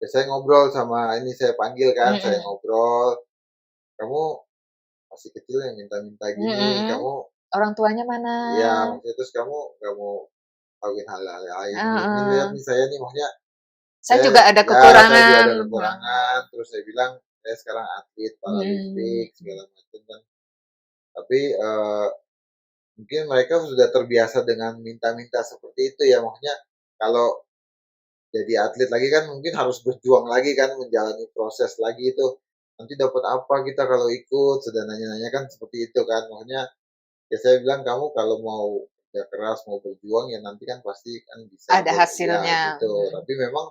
saya ngobrol sama ini, saya panggil kan, saya Mhm, ngobrol, "Kamu masih kecil yang minta-minta gini, mhm. kamu" Orang tuanya mana? iya, maksudnya terus kamu nggak mau lakuin hal-hal lain, ini lihat Heeh. nih saya nih maksudnya Saya saya juga ada ya saya juga kekurangan. ada kekurangan, terus saya bilang, "Saya sekarang atlet Mhm. Paralimpik," segala macam kan. Tapi, mungkin mereka sudah terbiasa dengan minta-minta seperti itu ya, maksudnya kalau jadi atlet lagi kan mungkin harus berjuang lagi kan, menjalani proses lagi itu, nanti dapat apa kita kalau ikut, sudah nanya-nanya kan seperti itu kan. Maksudnya, ya saya bilang, "Kamu kalau mau kerja keras, mau berjuang ya nanti kan pasti kan bisa Ada ya hasilnya, gitu. Tapi memang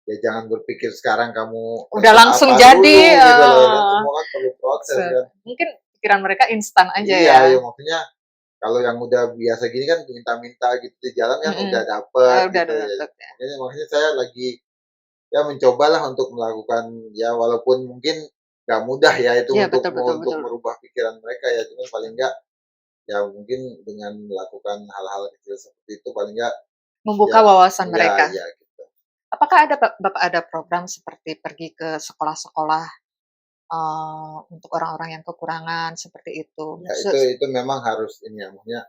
ya jangan berpikir sekarang kamu udah dapat langsung apa jadi, dulu," gitu loh, kan semua kan perlu proses kan. mungkin pikiran mereka instan aja Iya, ya. ya maksudnya kalau yang udah biasa gini kan minta-minta gitu di jalan kan Mhm. udah dapet Udah gitu ya. dapet ya. Makanya saya lagi ya mencobalah untuk melakukan ya walaupun mungkin nggak mudah ya itu Iya, untuk betul betul untuk betul. merubah pikiran mereka ya, cuman paling enggak ya mungkin dengan melakukan hal-hal kecil seperti itu paling enggak Membuka ya wawasan ya mereka. iya gitu. Apakah ada Bapak ada program seperti pergi ke sekolah-sekolah, untuk orang-orang yang kekurangan seperti itu? Ya itu memang harus ini ya, maksudnya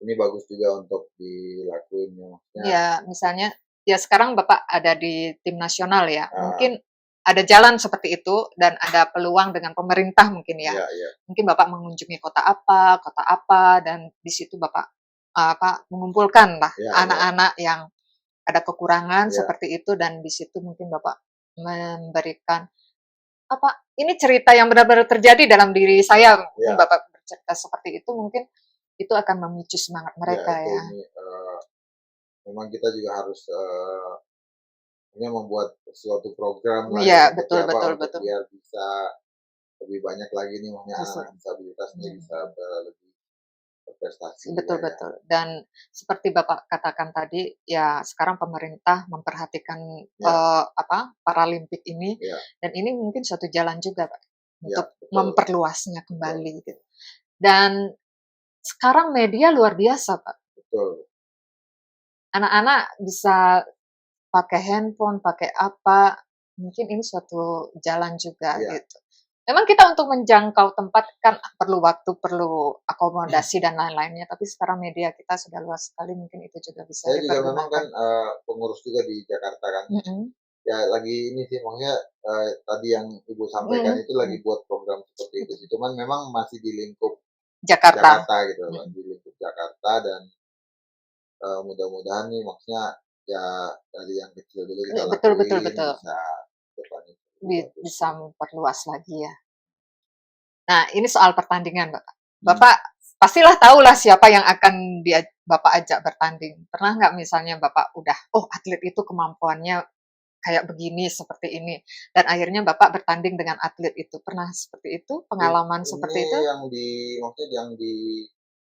ini bagus juga untuk dilakuin ya, maksudnya Ya, misalnya, ya sekarang Bapak ada di tim nasional ya, heeh, mungkin ada jalan seperti itu dan ada peluang dengan pemerintah mungkin ya. iya iya, Mungkin Bapak mengunjungi kota apa, dan di situ Bapak, apa, mengumpulkan lah iya iya, anak-anak yang ada kekurangan iya seperti itu dan di situ mungkin Bapak memberikan, apa, ini cerita yang benar-benar terjadi dalam diri saya, mungkin iya Bapak bercerita seperti itu mungkin itu akan memicu semangat iya mereka itu ya. ini, memang kita juga harus, maksudnya membuat suatu program lah Iya, ya seperti betul apa betul untuk betul. biar bisa lebih banyak lagi nih maksudnya Bisa. anak-anak disabilitas ini bisa Mhm. lebih berprestasi juga Betul ya. betul. Dan seperti Bapak katakan tadi, ya sekarang pemerintah memperhatikan, Iya apa, Paralimpik ini, iya dan ini mungkin suatu jalan juga, Pak, iya, untuk betul memperluasnya betul kembali gitu. Dan sekarang media luar biasa, Pak. betul. Anak-anak bisa pakai handphone, pakai apa, mungkin ini suatu jalan juga Iya, gitu. Memang kita untuk menjangkau tempat kan perlu waktu, perlu akomodasi dan lain-lainnya, tapi sekarang media kita sudah luas sekali, mungkin itu juga bisa saya juga memang kan, dipergunakan. pengurus juga di Jakarta kan. Mhm, Ya lagi ini sih maksudnya, tadi yang Ibu sampaikan mhm, itu lagi mhm, buat program seperti itu betul. sih, cuman memang masih di lingkup Jakarta, Jakarta gitu loh, mhm, di lingkup Jakarta dan, mudah-mudahan nih maksudnya ya dari yang kecil dulu kita betul betul lakuin betul, bisa depannya lebih bagus bisa sih. memperluas lagi ya. Nah, ini soal pertandingan, Bapak. Mhm. Bapak pastilah tahulah siapa yang akan Bapak ajak bertanding. Pernah nggak misalnya Bapak udah, "Oh, atlet itu kemampuannya kayak begini, seperti ini," dan akhirnya Bapak bertanding dengan atlet itu. Pernah seperti itu? I Pengalaman ini seperti itu? yang maksudnya yang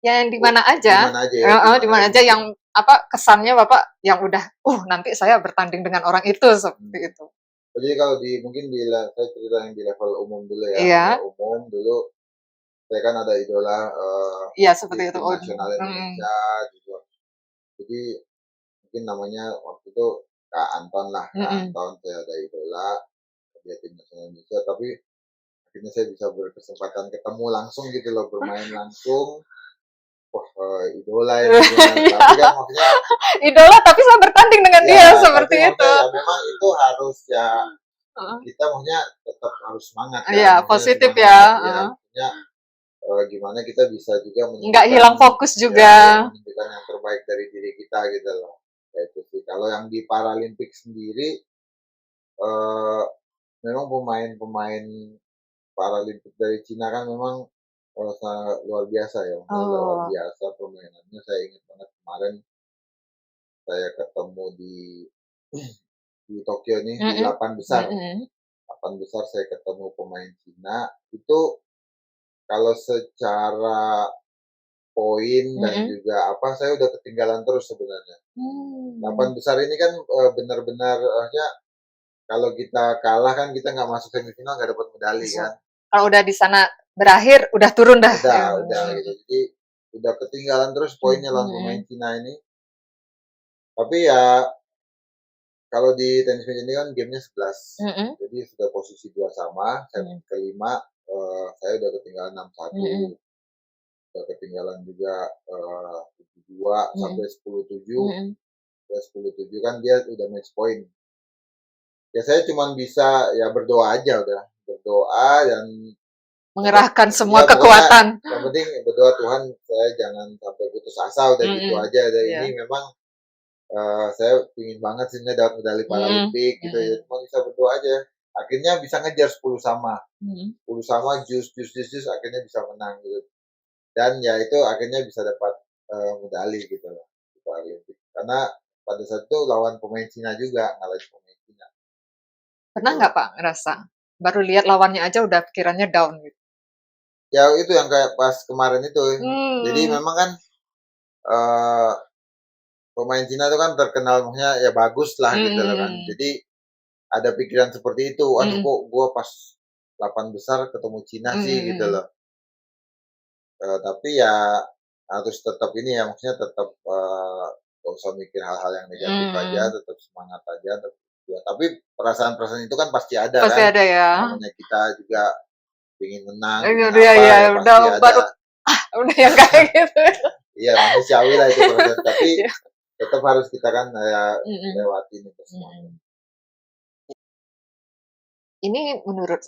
Ya yang di oh, mana di aja, mana aja ya, di heeh, di mana mana aja mungkin yang, apa, kesannya Bapak yang udah, nanti saya bertanding dengan orang itu," mmm, seperti itu. jadi kalau mungkin saya cerita yang di level umum dulu ya, maksudnya Iya umum dulu saya kan ada idola, iya di seperti itu. tim Oh, nasional mhm, Indonesia juga. Jadi mungkin namanya waktu itu Kak Anton lah, Kak mhm. Anton saya ada idola, dia tim nasional Indonesia, tapi akhirnya saya bisa berkesempatan ketemu langsung gitu loh, bermain langsung, wah, idola ini gimana, tapi kan maksudnya Idola tapi saya bertanding dengan ya, dia, tapi seperti itu. maksudnya ya memang itu harus ya Heeh. kita maksudnya tetap harus semangat kan, Iya, maksudnya positif ya, semangat ya, heeh. maksudnya gimana kita bisa juga Nggak menunjukkan hilang fokus ya juga. menunjukkan yang terbaik dari diri kita gitu loh. Kayak itu sih. Kalau yang di Paralimpik sendiri eh, memang pemain-pemain Paralimpik dari Cina kan memang sangat luar biasa ya, luar Oh, biasa permainannya. Saya ingat banget kemarin saya ketemu di Tokyo nih di mhm, mhm, 8 besar saya ketemu pemain Cina itu kalau secara poin dan mhm. juga apa saya udah ketinggalan terus sebenarnya. Mmm, 8 besar ini kan benar-benar maksudnya kalau kita kalah kan kita nggak masuk semifinal nggak dapat medali so kan. kalau udah di sana berakhir, udah turun dah. Udah gitu. Jadi udah ketinggalan terus poinnya lawan pemain Mhm, Cina ini. Tapi ya kalau di tenis meja ini kan gamenya 11. mhm, Jadi sudah posisi dua sama, set mhm, kelima saya udah ketinggalan 6-1, mhm, udah ketinggalan juga 7-2 mhm, sampai 10-7. mhm. Ya 10-7 kan dia udah match point. Ya saya cuma bisa ya berdoa aja udah. Berdoa dan tetap Mengerahkan semua ya pokoknya kekuatan. yang penting berdoa Tuhan saya jangan sampai putus asa udah gitu Mhm, aja. Dan iya, ini memang saya pingin banget sih dapat medali mhm, Paralimpik gitu ya. mhm, Cuma bisa berdoa aja. Akhirnya bisa ngejar 10 sama. mhm. 10 sama jus akhirnya bisa menang gitu. Dan ya itu akhirnya bisa dapat medali gitu loh di Paralimpik. Karena pada saat itu lawan pemain Cina juga, ngalahin pemain Cina Pernah gitu. nggak Pak ngerasa, baru lihat lawannya aja udah pikirannya down gitu? Ya itu yang kayak pas kemarin itu. Jadi Mmm, memang kan eh, pemain Cina itu kan terkenal maksudnya ya bagus lah gitu loh kan. mhm, Jadi ada pikiran seperti itu. Aduh mhm, kok gue pas 8 besar ketemu Cina mhm, sih gitu mhm, loh. Tapi ya harus tetap ini ya maksudnya tetap gak usah mikir hal-hal yang negatif aja, mhm. tetap semangat aja. Tetap, ya, tapi perasaan-perasaan itu kan pasti ada Pasti kan. ada ya. Namanya kita juga ingin menang, ingin Iya apa iya, ya udah pasti ada. baru udah yang kayak gitu. Iya manusiawi lah itu perasaan. Tapi Iya, tetap harus kita kan mhm, lewatin itu semuanya. mhm. Ini menurut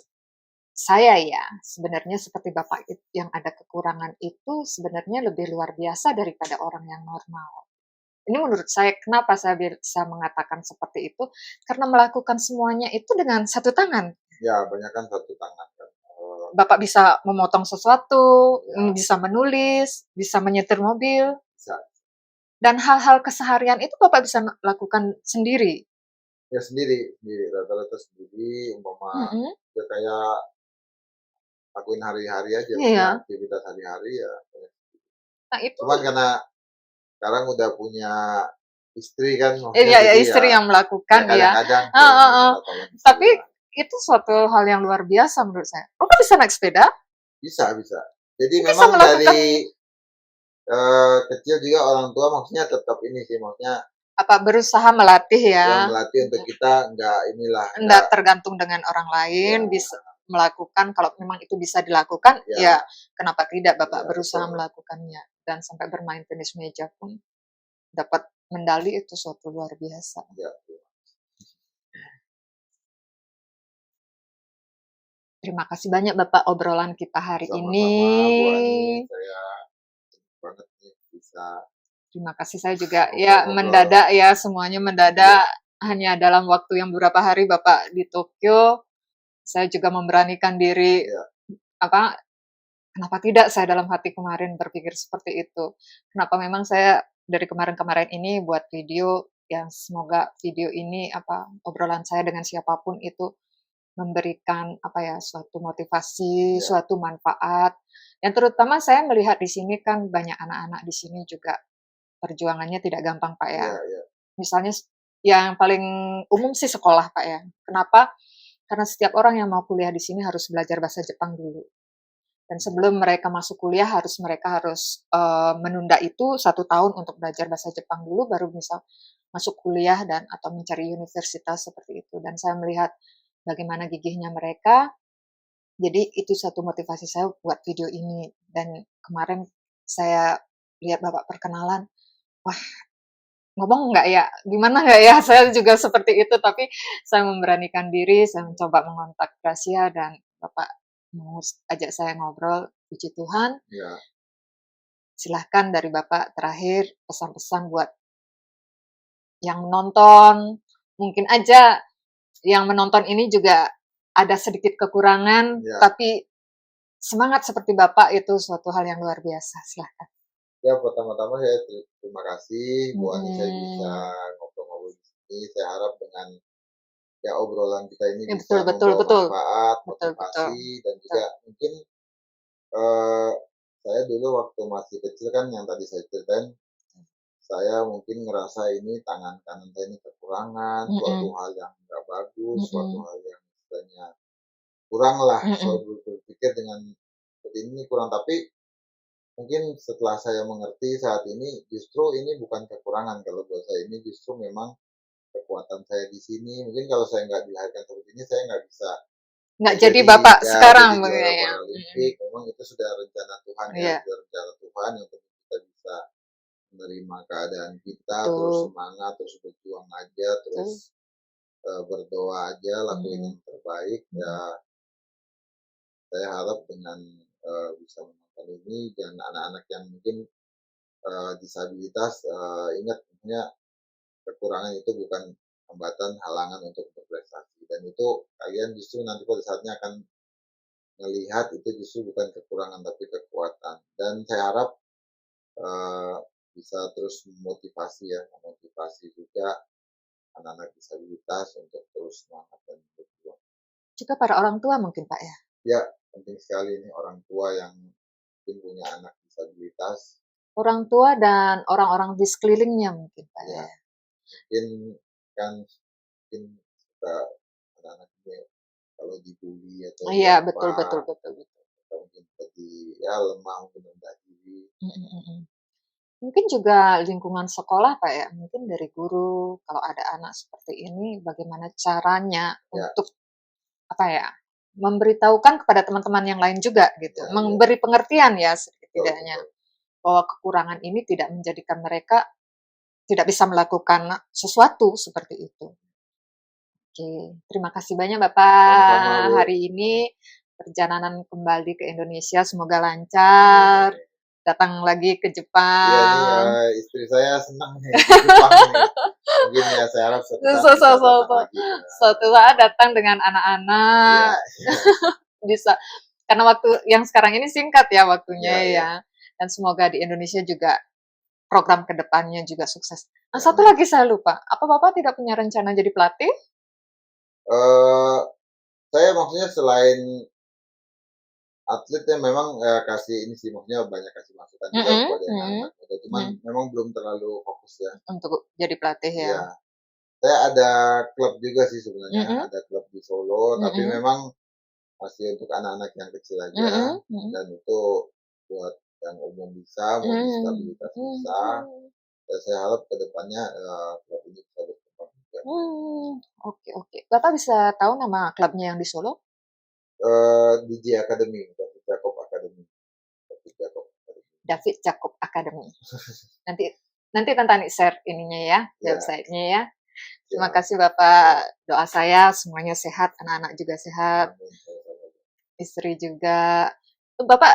saya ya, sebenarnya seperti Bapak yang ada kekurangan itu sebenarnya lebih luar biasa daripada orang yang normal. Ini menurut saya, kenapa saya bisa mengatakan seperti itu, karena melakukan semuanya itu dengan satu tangan. Ya banyak kan satu tangan kan. Bapak bisa memotong sesuatu, Ya bisa menulis, bisa menyetir mobil, bisa. dan hal-hal keseharian itu Bapak bisa lakukan sendiri. Ya sendiri, sendiri rata-rata sendiri. Umpama Mhm, ya kayak lakuin hari-hari aja, maksudnya iya. aktivitas hari-hari ya. Nah itu Cuman karena sekarang udah punya istri kan, maksudnya ya jadi ya istri yang ya melakukan ya. kadang-kadang saya Heeh, ini heeh. minta tolong istri Tapi lah. itu suatu hal yang luar biasa menurut saya. Bapak bisa naik sepeda, Bisa, bisa. Jadi bisa memang melakukan dari kecil juga orang tua maksudnya tetap ini sih, maksudnya apa, berusaha melatih ya ya. melatih untuk kita nggak inilah, Enggak nggak tergantung dengan orang lain, ya, bisa melakukan kalau memang itu bisa dilakukan, ya ya, kenapa tidak Bapak ya berusaha betul. melakukannya dan sampai bermain tenis meja pun dapat medali itu suatu luar biasa. Ya, Terima kasih banyak Bapak obrolan kita hari ini. sama-sama Bu Ani, saya banget nih bisa Terima kasih, saya juga ya ngobrol-ngobrol. mendadak ya, semuanya Iya, mendadak, hanya dalam waktu yang beberapa hari Bapak di Tokyo, saya juga memberanikan diri, iya, apa, kenapa tidak saya dalam hati kemarin berpikir seperti itu. Kenapa memang saya dari kemarin-kemarin ini buat video yang semoga video ini, apa, obrolan saya dengan siapapun itu memberikan, apa ya, suatu motivasi, iya, suatu manfaat, yang terutama saya melihat di sini kan banyak anak-anak di sini juga perjuangannya tidak gampang, Pak, ya. iya, iya, Misalnya yang paling umum sih sekolah, Pak, ya. Kenapa? Karena setiap orang yang mau kuliah di sini harus belajar bahasa Jepang dulu. Dan iya, sebelum mereka masuk kuliah mereka harus menunda itu 1 tahun untuk belajar bahasa Jepang dulu, baru bisa masuk kuliah dan atau mencari universitas seperti itu. Dan saya melihat bagaimana gigihnya mereka. Jadi itu satu motivasi saya buat video ini. Dan kemarin saya lihat Bapak perkenalan, wah, ngomong nggak ya? Gimana nggak ya? Saya juga seperti itu, tapi saya memberanikan diri, saya mencoba mengontak Gracia dan Bapak. mau ajak saya ngobrol, puji Tuhan, Iya, silahkan dari Bapak terakhir pesan-pesan buat yang menonton, mungkin aja yang menonton ini juga ada sedikit kekurangan, iya. tapi semangat seperti Bapak itu suatu hal yang luar biasa, silahkan. Ya, pertama-tama saya terima kasih Bu Ani saya bisa Mhm. ngobrol-ngobrol di sini. Saya harap dengan ya obrolan kita ini Ya betul bisa betul membawa betul. manfaat, Betul betul. motivasi, dan Betul. juga mungkin eh, saya dulu waktu masih kecil kan yang tadi saya ceritain, saya mungkin ngerasa ini tangan kanan saya ini kekurangan, suatu Mhm. hal yang nggak bagus, suatu Mhm. hal yang istilahnya kurang lah, Mhm. selalu berpikir dengan seperti ini kurang. Tapi mungkin setelah saya mengerti saat ini, justru ini bukan kekurangan kalau buat saya, ini justru memang kekuatan saya di sini. Mungkin kalau saya nggak dilahirkan seperti ini, saya nggak bisa Nggak jadi jadi Bapak ya sekarang jadi juara ya. Mhm. Paralimpik. Memang itu sudah rencana Tuhan ya, Iya, sudah rencana Tuhan yang penting kita bisa menerima keadaan kita, terus betul. semangat, terus berjuang aja, terus Betul. berdoa aja, lakuin Mhm. yang terbaik. Ya, Mhm. saya harap dengan bisa menonton ini dan anak-anak yang mungkin disabilitas, ingat maksudnya kekurangan itu bukan hambatan, halangan untuk berprestasi, dan itu kalian justru nanti pada saatnya akan melihat itu justru bukan kekurangan tapi kekuatan. Dan saya harap eee, bisa terus memotivasi ya, memotivasi juga anak-anak disabilitas untuk terus semangat dan berjuang. Juga para orang tua mungkin, Pak, ya? Ya, penting sekali nih orang tua yang mungkin punya anak disabilitas, Orang tua dan orang-orang di sekelilingnya mungkin, Pak, ya ya? mungkin kan mungkin suka anak-anak ini kalau dibully atau Iya, betul apa, betul betul betul. atau mungkin jadi ya lemah, mungkin rendah diri. Mhm mhm. Mungkin juga lingkungan sekolah, Pak, ya? Mungkin dari guru, kalau ada anak seperti ini bagaimana caranya Ya, untuk, apa ya, memberitahukan kepada teman-teman yang lain juga gitu, ya, ya, memberi pengertian ya betul, setidaknya, betul. bahwa kekurangan ini tidak menjadikan mereka tidak bisa melakukan sesuatu seperti itu. Oke, terima kasih banyak Sama-sama Bapak Bu. hari ini. Perjalanan kembali ke Indonesia semoga Amin, lancar. amin. Datang lagi ke Iya nih, Jepang. istri saya senang nih ke Jepang nih. Mungkin ya saya harap suatu saat So so bisa so datang so lagi ke suatu saat datang dengan anak-anak, iya, iya, bisa karena waktu yang sekarang ini singkat ya waktunya iya, iya. ya, dan semoga di Indonesia juga program ke depannya juga sukses. Nah, Ya, satu amin. lagi saya lupa, apa Bapak tidak punya rencana jadi pelatih? Eee, saya maksudnya selain atlet ya memang, kasih ini sih, maksudnya banyak kasih masukan juga Mhm kepada yang mhm anak-anak muda, cuman mhm, memang belum terlalu fokus ya. untuk jadi pelatih ya? Iya, saya ada klub juga sih sebenarnya, Mhm ada klub di Solo, tapi mhm memang masih untuk anak-anak yang kecil aja, mhm mhm dan itu buat yang umum bisa, mau mhm disabilitas bisa. mhm. Ya saya harap ke depannya, klub ini bisa berkembang juga. Oke oke. Bapak bisa tahu nama klubnya yang di Solo? DJ Academy, David Jacob Academy, David Jacob Academy. David Jacob Academy. Nanti nanti Tantani share ininya ya, Ya, website-nya ya. Terima siap, kasih siap. Bapak, doa saya semuanya sehat, anak-anak juga sehat, Amin, sama-sama. istri juga. Bapak,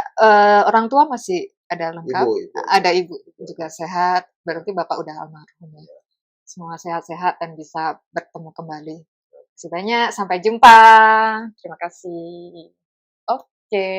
orang tua masih ada lengkap? Ibu aja, Ada ibu ibu aja. juga sehat, berarti Bapak udah almarhum ya? Ya, Semoga sehat-sehat dan bisa bertemu kembali. Terima kasih banyak, sampai jumpa. Terima kasih. Oke.